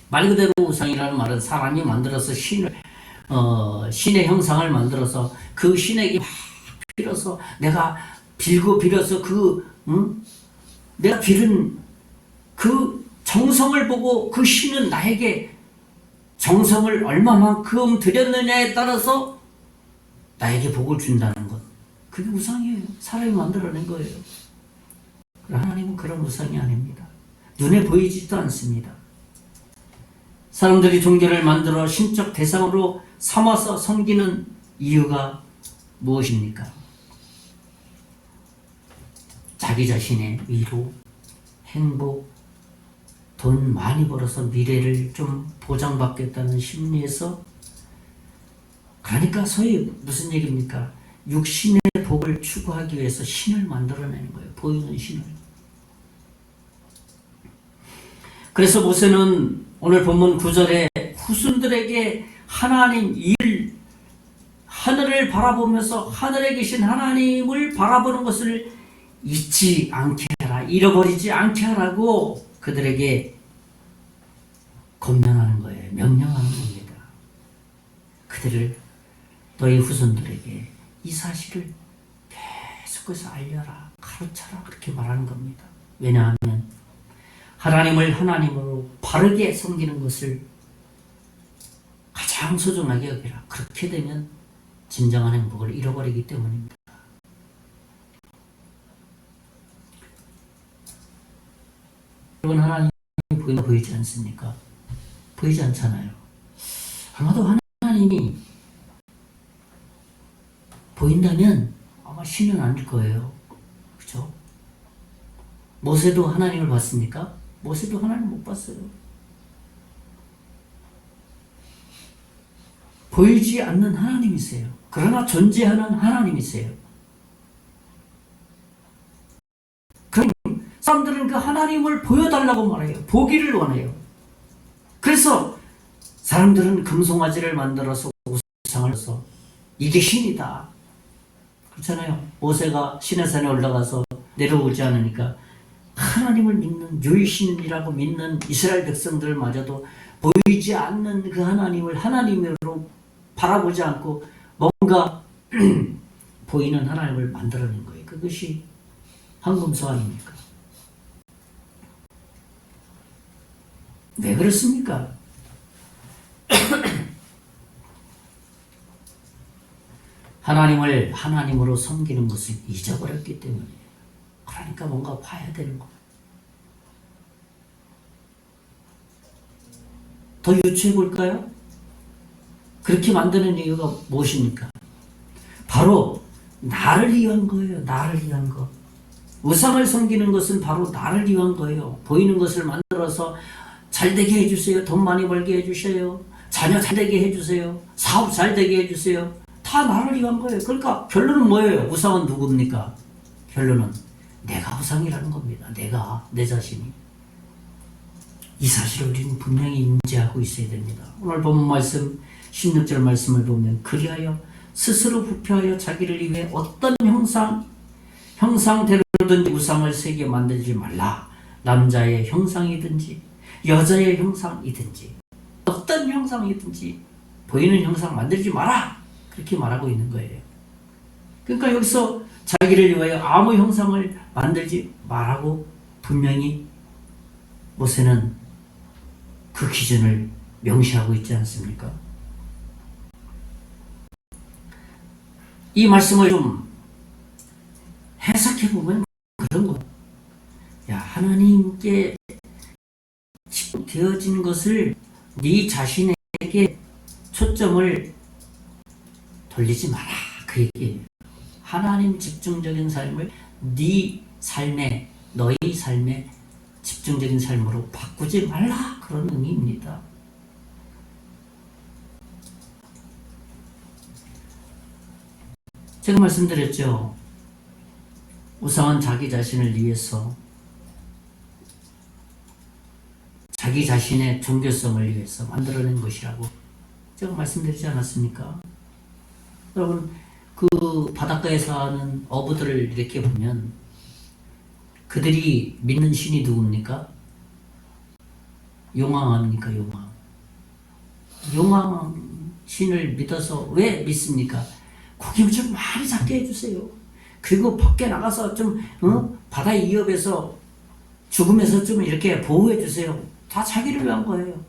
말 그대로 우상이라는 말은 사람이 만들어서 신의 형상을 만들어서 그 신에게 막 빌어서 내가 빌어서 내가 빌은 그 정성을 보고 그 신은 나에게 정성을 얼마만큼 드렸느냐에 따라서 나에게 복을 준다는 것. 그게 우상이에요. 사람이 만들어낸 거예요. 그러나 하나님은 그런 우상이 아닙니다. 눈에 보이지도 않습니다. 사람들이 종교를 만들어 신적 대상으로 삼아서 섬기는 이유가 무엇입니까? 자기 자신의 위로, 행복, 돈 많이 벌어서 미래를 좀 보장받겠다는 심리에서, 그러니까 소위 무슨 얘기입니까? 육신의 복을 추구하기 위해서 신을 만들어내는 거예요. 보이는 신을. 그래서 모세는 오늘 본문 9절에 후손들에게 하나님 일, 하늘을 바라보면서 하늘에 계신 하나님을 바라보는 것을 잊지 않게 하라, 잃어버리지 않게 하라고 그들에게 권면하는 거예요. 명령하는 겁니다. 그들을, 너희 후손들에게 이 사실을 계속해서 알려라, 가르쳐라, 그렇게 말하는 겁니다. 왜냐하면 하나님을 하나님으로 바르게 섬기는 것을 가장 소중하게 여기라. 그렇게 되면 진정한 행복을 잃어버리기 때문입니다. 여러분, 하나님이 보이지 않습니까? 보이지 않잖아요. 아마도 하나님이 보인다면 아마 신은 아닐 거예요. 그죠? 모세도 하나님을 봤습니까? 모세도 하나님 못 봤어요. 보이지 않는 하나님이세요. 그러나 존재하는 하나님이세요. 그럼 사람들은 그 하나님을 보여달라고 말해요. 보기를 원해요. 그래서 사람들은 금송아지를 만들어서 우상을 해서 이게 신이다. 그렇잖아요. 모세가 시내산에 올라가서 내려오지 않으니까 하나님을 믿는, 유일신이라고 믿는 이스라엘 백성들마저도 보이지 않는 그 하나님을 하나님으로 바라보지 않고 뭔가 보이는 하나님을 만들어낸 거예요. 그것이 황금소 아닙니까? 왜 그렇습니까? 하나님을 하나님으로 섬기는 것을 잊어버렸기 때문이에요. 그러니까 뭔가 봐야 되는 거예요. 더 유추해 볼까요? 그렇게 만드는 이유가 무엇입니까? 바로 나를 위한 거예요. 나를 위한 거. 우상을 섬기는 것은 바로 나를 위한 거예요. 보이는 것을 만들어서 잘되게 해주세요. 돈 많이 벌게 해주세요. 자녀 잘되게 해주세요. 사업 잘되게 해주세요. 다 나를 위한 거예요. 그러니까 결론은 뭐예요? 우상은 누굽니까? 결론은 내가 우상이라는 겁니다. 내가, 내 자신이. 이 사실을 우리는 분명히 인지하고 있어야 됩니다. 오늘 본문 말씀 16절 말씀을 보면, 그리하여 스스로 부패하여 자기를 위해 어떤 형상대로든지 우상을 새겨 만들지 말라. 남자의 형상이든지 여자의 형상이든지 어떤 형상이든지 보이는 형상 만들지 마라. 그렇게 말하고 있는 거예요. 그러니까 여기서 자기를 위하여 아무 형상을 만들지 말라고 분명히 모세는 그 기준을 명시하고 있지 않습니까? 이 말씀을 좀 해석해 보면 그런 거. 야, 하나님께 되어진 것을 네 자신에게 초점을 돌리지 마라. 그 얘기예요. 하나님 집중적인 삶을 네 삶에, 너희 삶에 집중적인 삶으로 바꾸지 말라. 그런 의미입니다. 제가 말씀드렸죠. 우상은 자기 자신을 위해서, 자기 자신의 종교성을 위해서 만들어낸 것이라고 제가 말씀드리지 않았습니까? 여러분, 그 바닷가에 사는 어부들을 이렇게 보면 그들이 믿는 신이 누굽니까? 용왕 아닙니까? 용왕. 용왕 신을 믿어서 왜 믿습니까? 고기 좀 많이 잡게 해주세요. 그리고 밖에 나가서 좀 바다 위협에서 죽음에서 좀 이렇게 보호해주세요. 다 자기를 위한 거예요.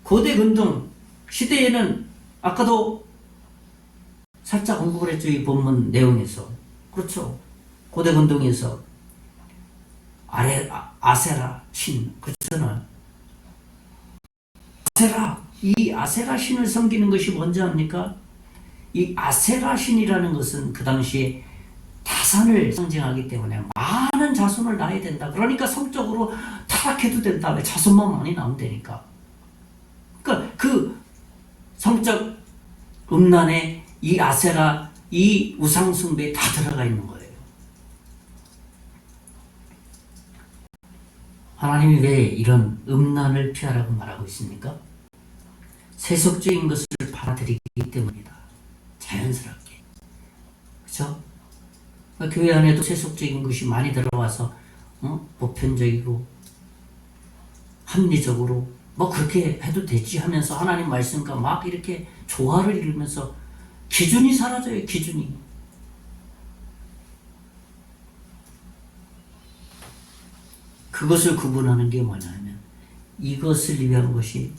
고대 근동 시대에는 아까도 살짝 언급을 했죠. 이 본문 내용에서. 그렇죠. 고대 근동에서 아세라 신, 그렇잖아요. 이 아세라 신을 섬기는 것이 뭔지 압니까? 이 아세라 신이라는 것은 그 당시에 다산을 상징하기 때문에 많은 자손을 낳아야 된다. 그러니까 성적으로 타락해도 된다. 왜? 자손만 많이 나오면 되니까. 그러니까 그 성적 음란에 이 아세라, 이 우상숭배에 다 들어가 있는 거예요. 하나님이 왜 이런 음란을 피하라고 말하고 있습니까? 세속적인 것을 받아들이기 때문이다. 자연스럽게. 그렇죠? 교회 안에도 세속적인 것이 많이 들어와서 보편적이고 합리적으로 뭐 그렇게 해도 되지 하면서 하나님 말씀과 막 이렇게 조화를 이루면서 기준이 사라져요. 기준이. 그것을 구분하는 게 뭐냐면 이것을 위한 것이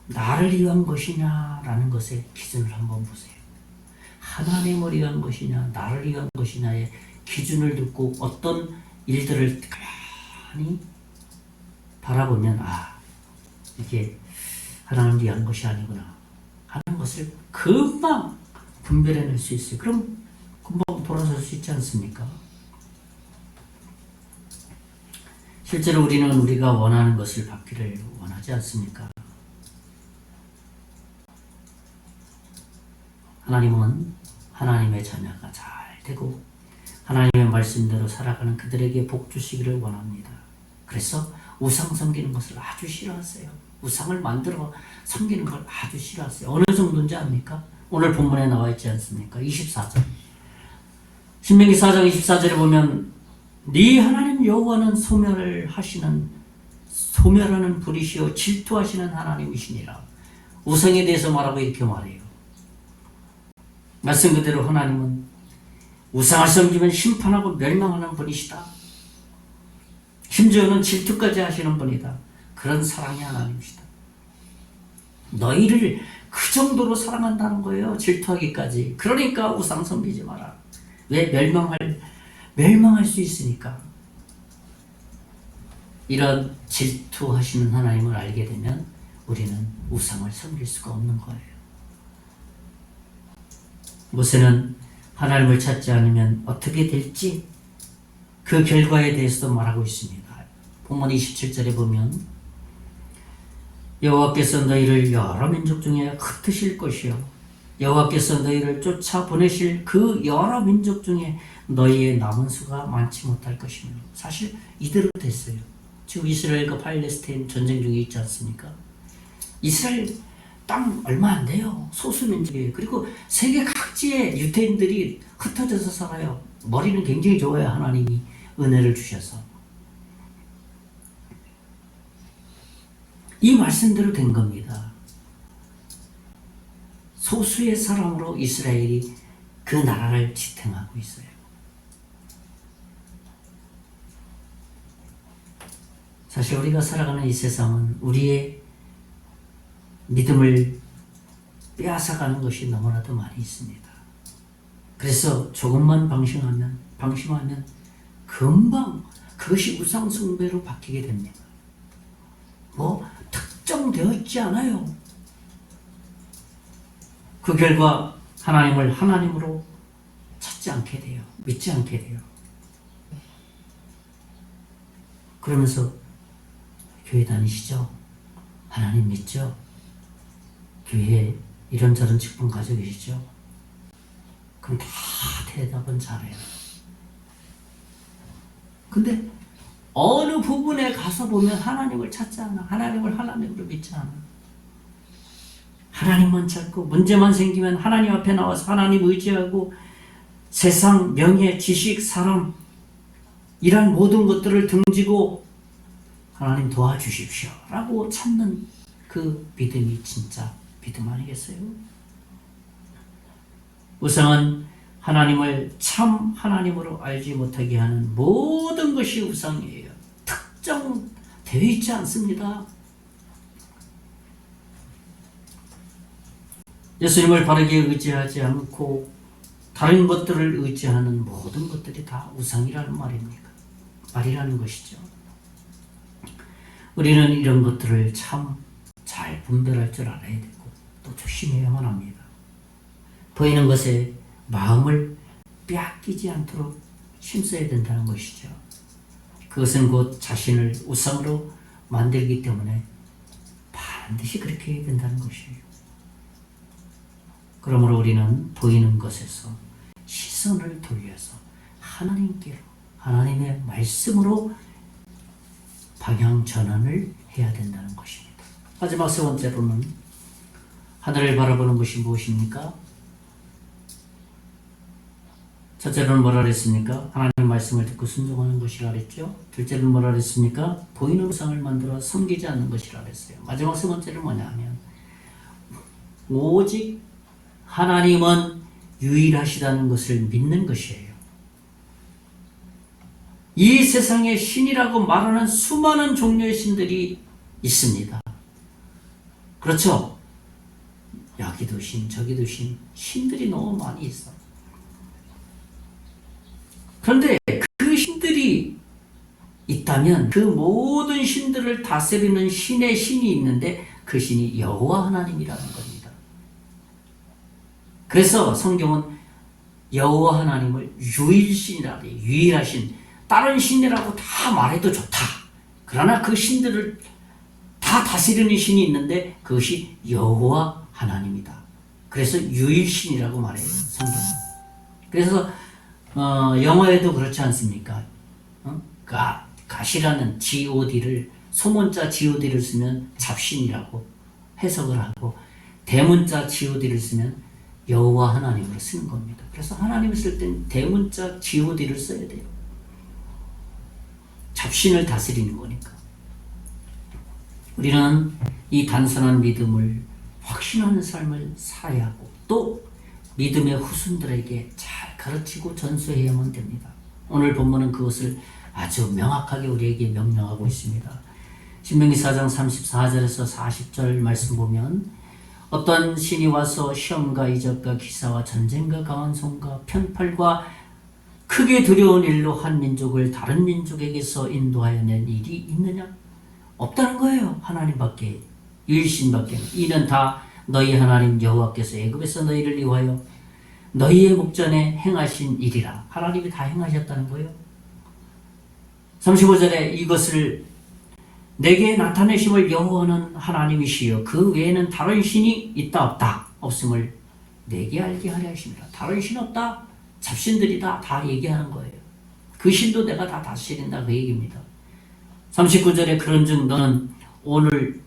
나를 위한 것이냐라는 것의 기준을 한번 보세요. 하나님을 위한 것이냐 나를 위한 것이냐의 기준을 듣고 어떤 일들을 가만히 바라보면 이게 하나님을 위한 것이 아니구나 하는 것을 금방 분별해낼 수 있어요. 그럼 금방 돌아설 수 있지 않습니까? 실제로 우리는 우리가 원하는 것을 받기를 원하지 않습니까? 하나님은 하나님의 자녀가 잘 되고 하나님의 말씀대로 살아가는 그들에게 복 주시기를 원합니다. 그래서 우상 섬기는 것을 아주 싫어하세요. 우상을 만들어 섬기는 걸 아주 싫어하세요. 어느 정도인지 압니까? 오늘 본문에 나와 있지 않습니까? 24절. 신명기 4장 24절에 보면 네 하나님 여호와는 소멸하는 불이시요 질투하시는 하나님이시니라. 우상에 대해서 말하고 이렇게 말해요. 말씀 그대로 하나님은 우상을 섬기면 심판하고 멸망하는 분이시다. 심지어는 질투까지 하시는 분이다. 그런 사랑의 하나님이시다. 너희를 그 정도로 사랑한다는 거예요. 질투하기까지. 그러니까 우상 섬기지 마라. 왜? 멸망할 수 있으니까. 이런 질투하시는 하나님을 알게 되면 우리는 우상을 섬길 수가 없는 거예요. 모세는 하나님을 찾지 않으면 어떻게 될지 그 결과에 대해서도 말하고 있습니다. 본문 27절에 보면 여호와께서 너희를 여러 민족 중에 흩으실 것이요 여호와께서 너희를 쫓아 보내실 그 여러 민족 중에 너희의 남은 수가 많지 못할 것이며 사실 이대로 됐어요. 지금 이스라엘과 팔레스타인 전쟁 중에 있지 않습니까? 이스라엘 땅 얼마 안 돼요. 소수민족이에요. 그리고 세계 각지에 유대인들이 흩어져서 살아요. 머리는 굉장히 좋아요. 하나님이 은혜를 주셔서. 이 말씀대로 된 겁니다. 소수의 사람으로 이스라엘이 그 나라를 지탱하고 있어요. 사실 우리가 살아가는 이 세상은 우리의 믿음을 빼앗아가는 것이 너무나도 많이 있습니다. 그래서 조금만 방심하면 금방 그것이 우상숭배로 바뀌게 됩니다. 특정되어 있지 않아요. 그 결과 하나님을 하나님으로 찾지 않게 돼요. 믿지 않게 돼요. 그러면서 교회 다니시죠? 하나님 믿죠? 교회에 이런저런 직분 가지고 계시죠? 그럼 다 대답은 잘해요. 근데 어느 부분에 가서 보면 하나님을 찾지 않아. 하나님을 하나님으로 믿지 않아. 하나님만 찾고 문제만 생기면 하나님 앞에 나와서 하나님 의지하고 세상, 명예, 지식, 사람 이런 모든 것들을 등지고 하나님 도와주십시오 라고 찾는 그 믿음이 진짜 믿음 아니겠어요? 우상은 하나님을 참 하나님으로 알지 못하게 하는 모든 것이 우상이에요. 특정되어 있지 않습니다. 예수님을 바르게 의지하지 않고 다른 것들을 의지하는 모든 것들이 다 우상이라는 말이라는 것이죠. 우리는 이런 것들을 참 잘 분별할 줄 알아야 되고 또 조심해야만 합니다. 보이는 것에 마음을 빼앗기지 않도록 힘써야 된다는 것이죠. 그것은 곧 자신을 우상으로 만들기 때문에 반드시 그렇게 해야 된다는 것이에요. 그러므로 우리는 보이는 것에서 시선을 돌려서 하나님께로, 하나님의 말씀으로 방향 전환을 해야 된다는 것입니다. 마지막 세 번째로는 하늘을 바라보는 것이 무엇입니까? 첫째로는 뭐라 그랬습니까? 하나님의 말씀을 듣고 순종하는 것이라 그랬죠. 둘째로는 뭐라 그랬습니까? 보이는 우상을 만들어 섬기지 않는 것이라 그랬어요. 마지막 세 번째는 뭐냐 하면 오직 하나님은 유일하시다는 것을 믿는 것이에요. 이 세상에 신이라고 말하는 수많은 종류의 신들이 있습니다. 그렇죠? 여기도 신, 저기도 신, 신들이 너무 많이 있어. 그런데 그 신들이 있다면 그 모든 신들을 다스리는 신의 신이 있는데 그 신이 여호와 하나님이라는 겁니다. 그래서 성경은 여호와 하나님을 유일신이라 그래요. 유일하신. 다른 신이라고 다 말해도 좋다. 그러나 그 신들을 다 다스리는 신이 있는데 그것이 여호와 하나님이다. 그래서 유일신이라고 말해요. 성경은. 그래서 영어에도 그렇지 않습니까? 가시라는 god를 소문자 god를 쓰면 잡신이라고 해석을 하고 대문자 god를 쓰면 여호와 하나님으로 쓰는 겁니다. 그래서 하나님을 쓸 땐 대문자 god를 써야 돼요. 잡신을 다스리는 거니까. 우리는 이 단순한 믿음을 확신하는 삶을 살아야 하고 또 믿음의 후손들에게 잘 가르치고 전수해야만 됩니다. 오늘 본문은 그것을 아주 명확하게 우리에게 명령하고 있습니다. 신명기 4장 34절에서 40절 말씀 보면 어떤 신이 와서 시험과 이적과 기사와 전쟁과 강한 손과 편팔과 크게 두려운 일로 한 민족을 다른 민족에게서 인도하여 낸 일이 있느냐? 없다는 거예요. 하나님밖에, 유일신밖에. 이는 다 너희 하나님 여호와께서 애굽에서 너희를 이루하여 너희의 목전에 행하신 일이라. 하나님이 다 행하셨다는 거예요. 35절에 이것을 내게 나타내심을 여호와는 하나님이시여 그 외에는 다른 신이 있다 없다 없음을 내게 알게 하려 하십니다. 다른 신 없다. 잡신들이다. 다 얘기하는 거예요. 그 신도 내가 다 다스린다. 그 얘기입니다. 39절에 그런즉 너는 오늘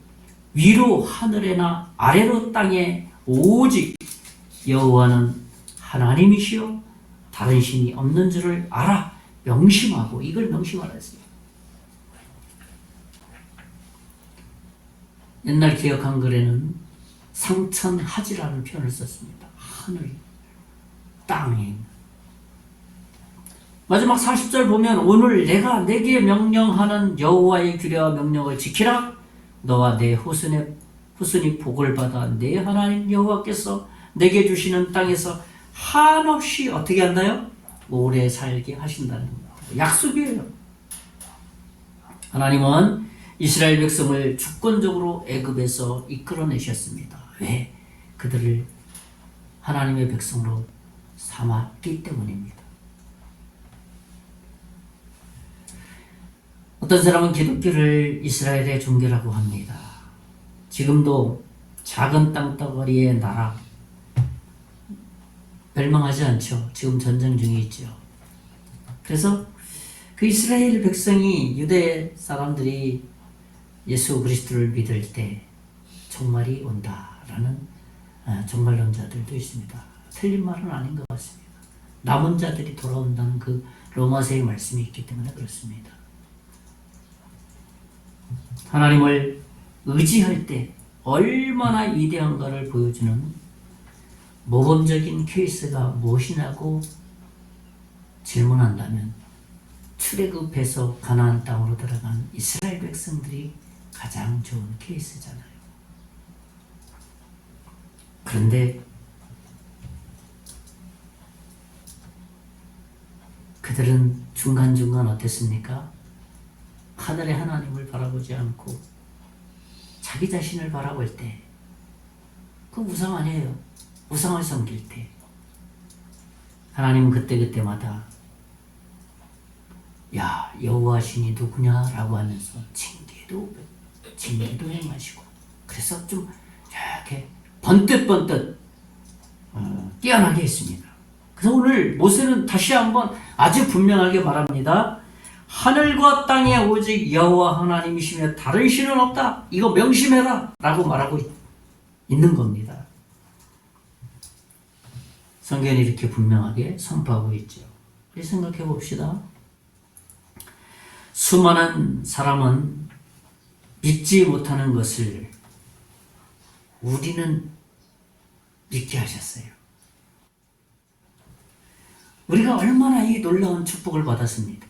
위로 하늘에나 아래로 땅에 오직 여호와는 하나님이시여 다른 신이 없는 줄을 알아. 명심하고 이걸 명심하라 했어요. 옛날 개역 한글에는 상천하지라는 표현을 썼습니다. 하늘, 땅에. 마지막 40절 보면 오늘 내가 내게 명령하는 여호와의 규례와 명령을 지키라. 너와 내 후손이 복을 받아 내 하나님 여호와께서 내게 주시는 땅에서 한없이 어떻게 한다요? 오래 살게 하신다는 겁니다. 약속이에요. 하나님은 이스라엘 백성을 주권적으로 애굽에서 이끌어내셨습니다. 왜? 그들을 하나님의 백성으로 삼았기 때문입니다. 어떤 사람은 기독교를 이스라엘의 종교라고 합니다. 지금도 작은 땅덩어리의 나라 멸망하지 않죠. 지금 전쟁 중에 있죠. 그래서 그 이스라엘 백성이 유대 사람들이 예수 그리스도를 믿을 때 종말이 온다라는 종말론자들도 있습니다. 틀린 말은 아닌 것 같습니다. 남은 자들이 돌아온다는 그 로마서의 말씀이 있기 때문에 그렇습니다. 하나님을 의지할 때 얼마나 위대한가를 보여주는 모범적인 케이스가 무엇이냐고 질문한다면 출애굽해서 가나안 땅으로 들어간 이스라엘 백성들이 가장 좋은 케이스잖아요. 그런데 그들은 중간중간 어땠습니까? 하늘의 하나님을 바라보지 않고 자기 자신을 바라볼 때, 그 우상 아니에요. 우상을 섬길 때 하나님은 그때그때마다 야, 여호와 신이 누구냐라고 하면서 징계도 행하시고, 그래서 좀 이렇게 번뜩번뜩 깨어나게 했습니다. 그래서 오늘 모세는 다시 한번 아주 분명하게 말합니다. 하늘과 땅에 오직 여호와 하나님이시며 다른 신은 없다. 이거 명심해라 라고 말하고 있는 겁니다. 성경이 이렇게 분명하게 선포하고 있죠. 우리 생각해 봅시다. 수많은 사람은 믿지 못하는 것을 우리는 믿게 하셨어요. 우리가 얼마나 이 놀라운 축복을 받았습니까?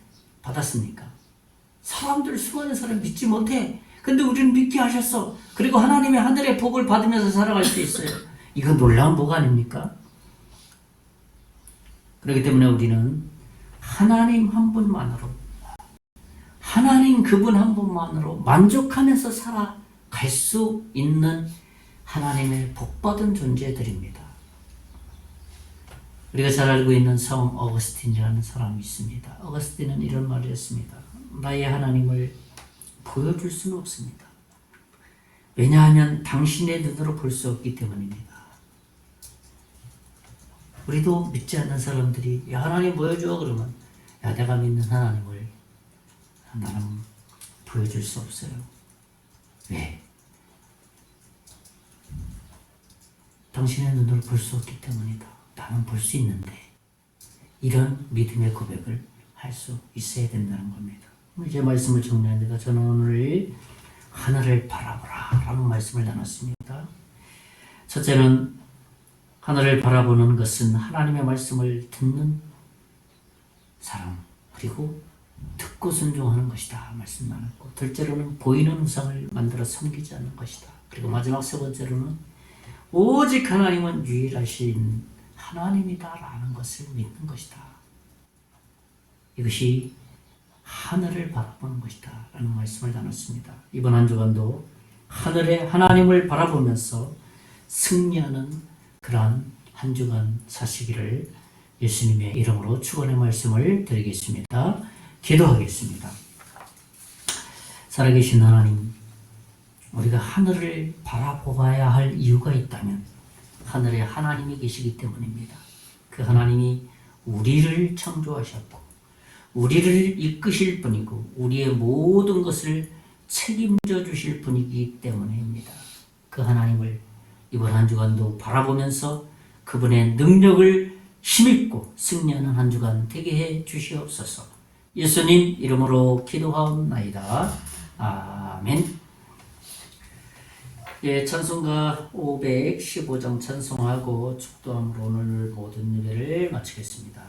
사람들, 수많은 사람 믿지 못해. 근데 우리는 믿게 하셨어. 그리고 하나님의 하늘의 복을 받으면서 살아갈 수 있어요. 이건 놀라운 복 아닙니까? 그렇기 때문에 우리는 하나님 한 분만으로, 하나님 그분 한 분만으로 만족하면서 살아갈 수 있는 하나님의 복받은 존재들입니다. 우리가 잘 알고 있는 성 어거스틴이라는 사람이 있습니다. 어거스틴은 이런 말을 했습니다. 나의 하나님을 보여줄 수는 없습니다. 왜냐하면 당신의 눈으로 볼 수 없기 때문입니다. 우리도 믿지 않는 사람들이 야, 하나님 보여줘 그러면 야, 내가 믿는 하나님을 나는 보여줄 수 없어요. 왜? 당신의 눈으로 볼 수 없기 때문이다. 나는 볼 수 있는데. 이런 믿음의 고백을 할 수 있어야 된다는 겁니다. 이제 말씀을 정리합니다. 저는 오늘 하늘을 바라보라 라는 말씀을 나눴습니다. 첫째는 하늘을 바라보는 것은 하나님의 말씀을 듣는 사람, 그리고 듣고 순종하는 것이다 말씀 나눴고, 둘째로는 보이는 우상을 만들어 섬기지 않는 것이다. 그리고 마지막 세 번째로는 오직 하나님은 유일하신 하나님이다라는 것을 믿는 것이다. 이것이 하늘을 바라보는 것이다 라는 말씀을 나눴습니다. 이번 한 주간도 하늘의 하나님을 바라보면서 승리하는 그러한 한 주간 사시기를 예수님의 이름으로 축원의 말씀을 드리겠습니다. 기도하겠습니다. 살아계신 하나님, 우리가 하늘을 바라보아야 할 이유가 있다면 하늘에 하나님이 계시기 때문입니다. 그 하나님이 우리를 창조하셨고 우리를 이끄실 분이고 우리의 모든 것을 책임져 주실 분이기 때문입니다. 그 하나님을 이번 한 주간도 바라보면서 그분의 능력을 힘입고 승리하는 한 주간 되게 해 주시옵소서. 예수님 이름으로 기도하옵나이다. 아멘. 예, 찬송가 515장 찬송하고 축도함으로 오늘 모든 예배를 마치겠습니다.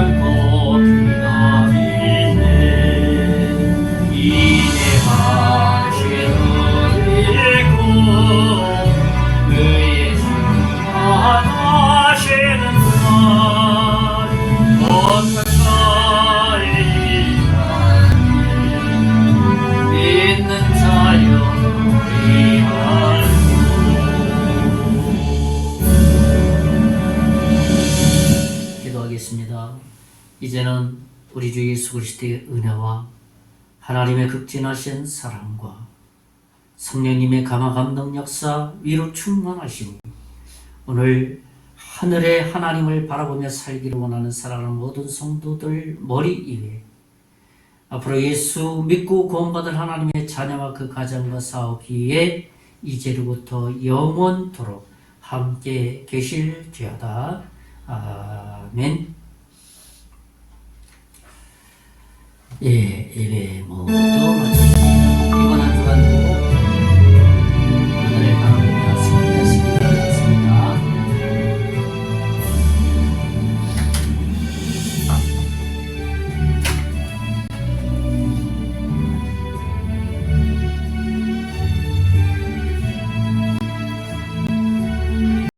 않고 기다리네. 이제 하시는 일고 그의 심판하시는 날 어떨까이라니 믿는 자여 우리알고. 기도하겠습니다. 이제는 우리 주 예수 그리스도의 은혜와 하나님의 극진하신 사랑과 성령님의 강화 감동 역사 위로 충만하시니 오늘 하늘의 하나님을 바라보며 살기를 원하는 사랑하는 모든 성도들 머리 위에 앞으로 예수 믿고 구원받을 하나님의 자녀와 그 가정과 사업 위에 이제로부터 영원토록 함께 계실지어다. 아멘. 예, 예배 모두 마치겠습니다.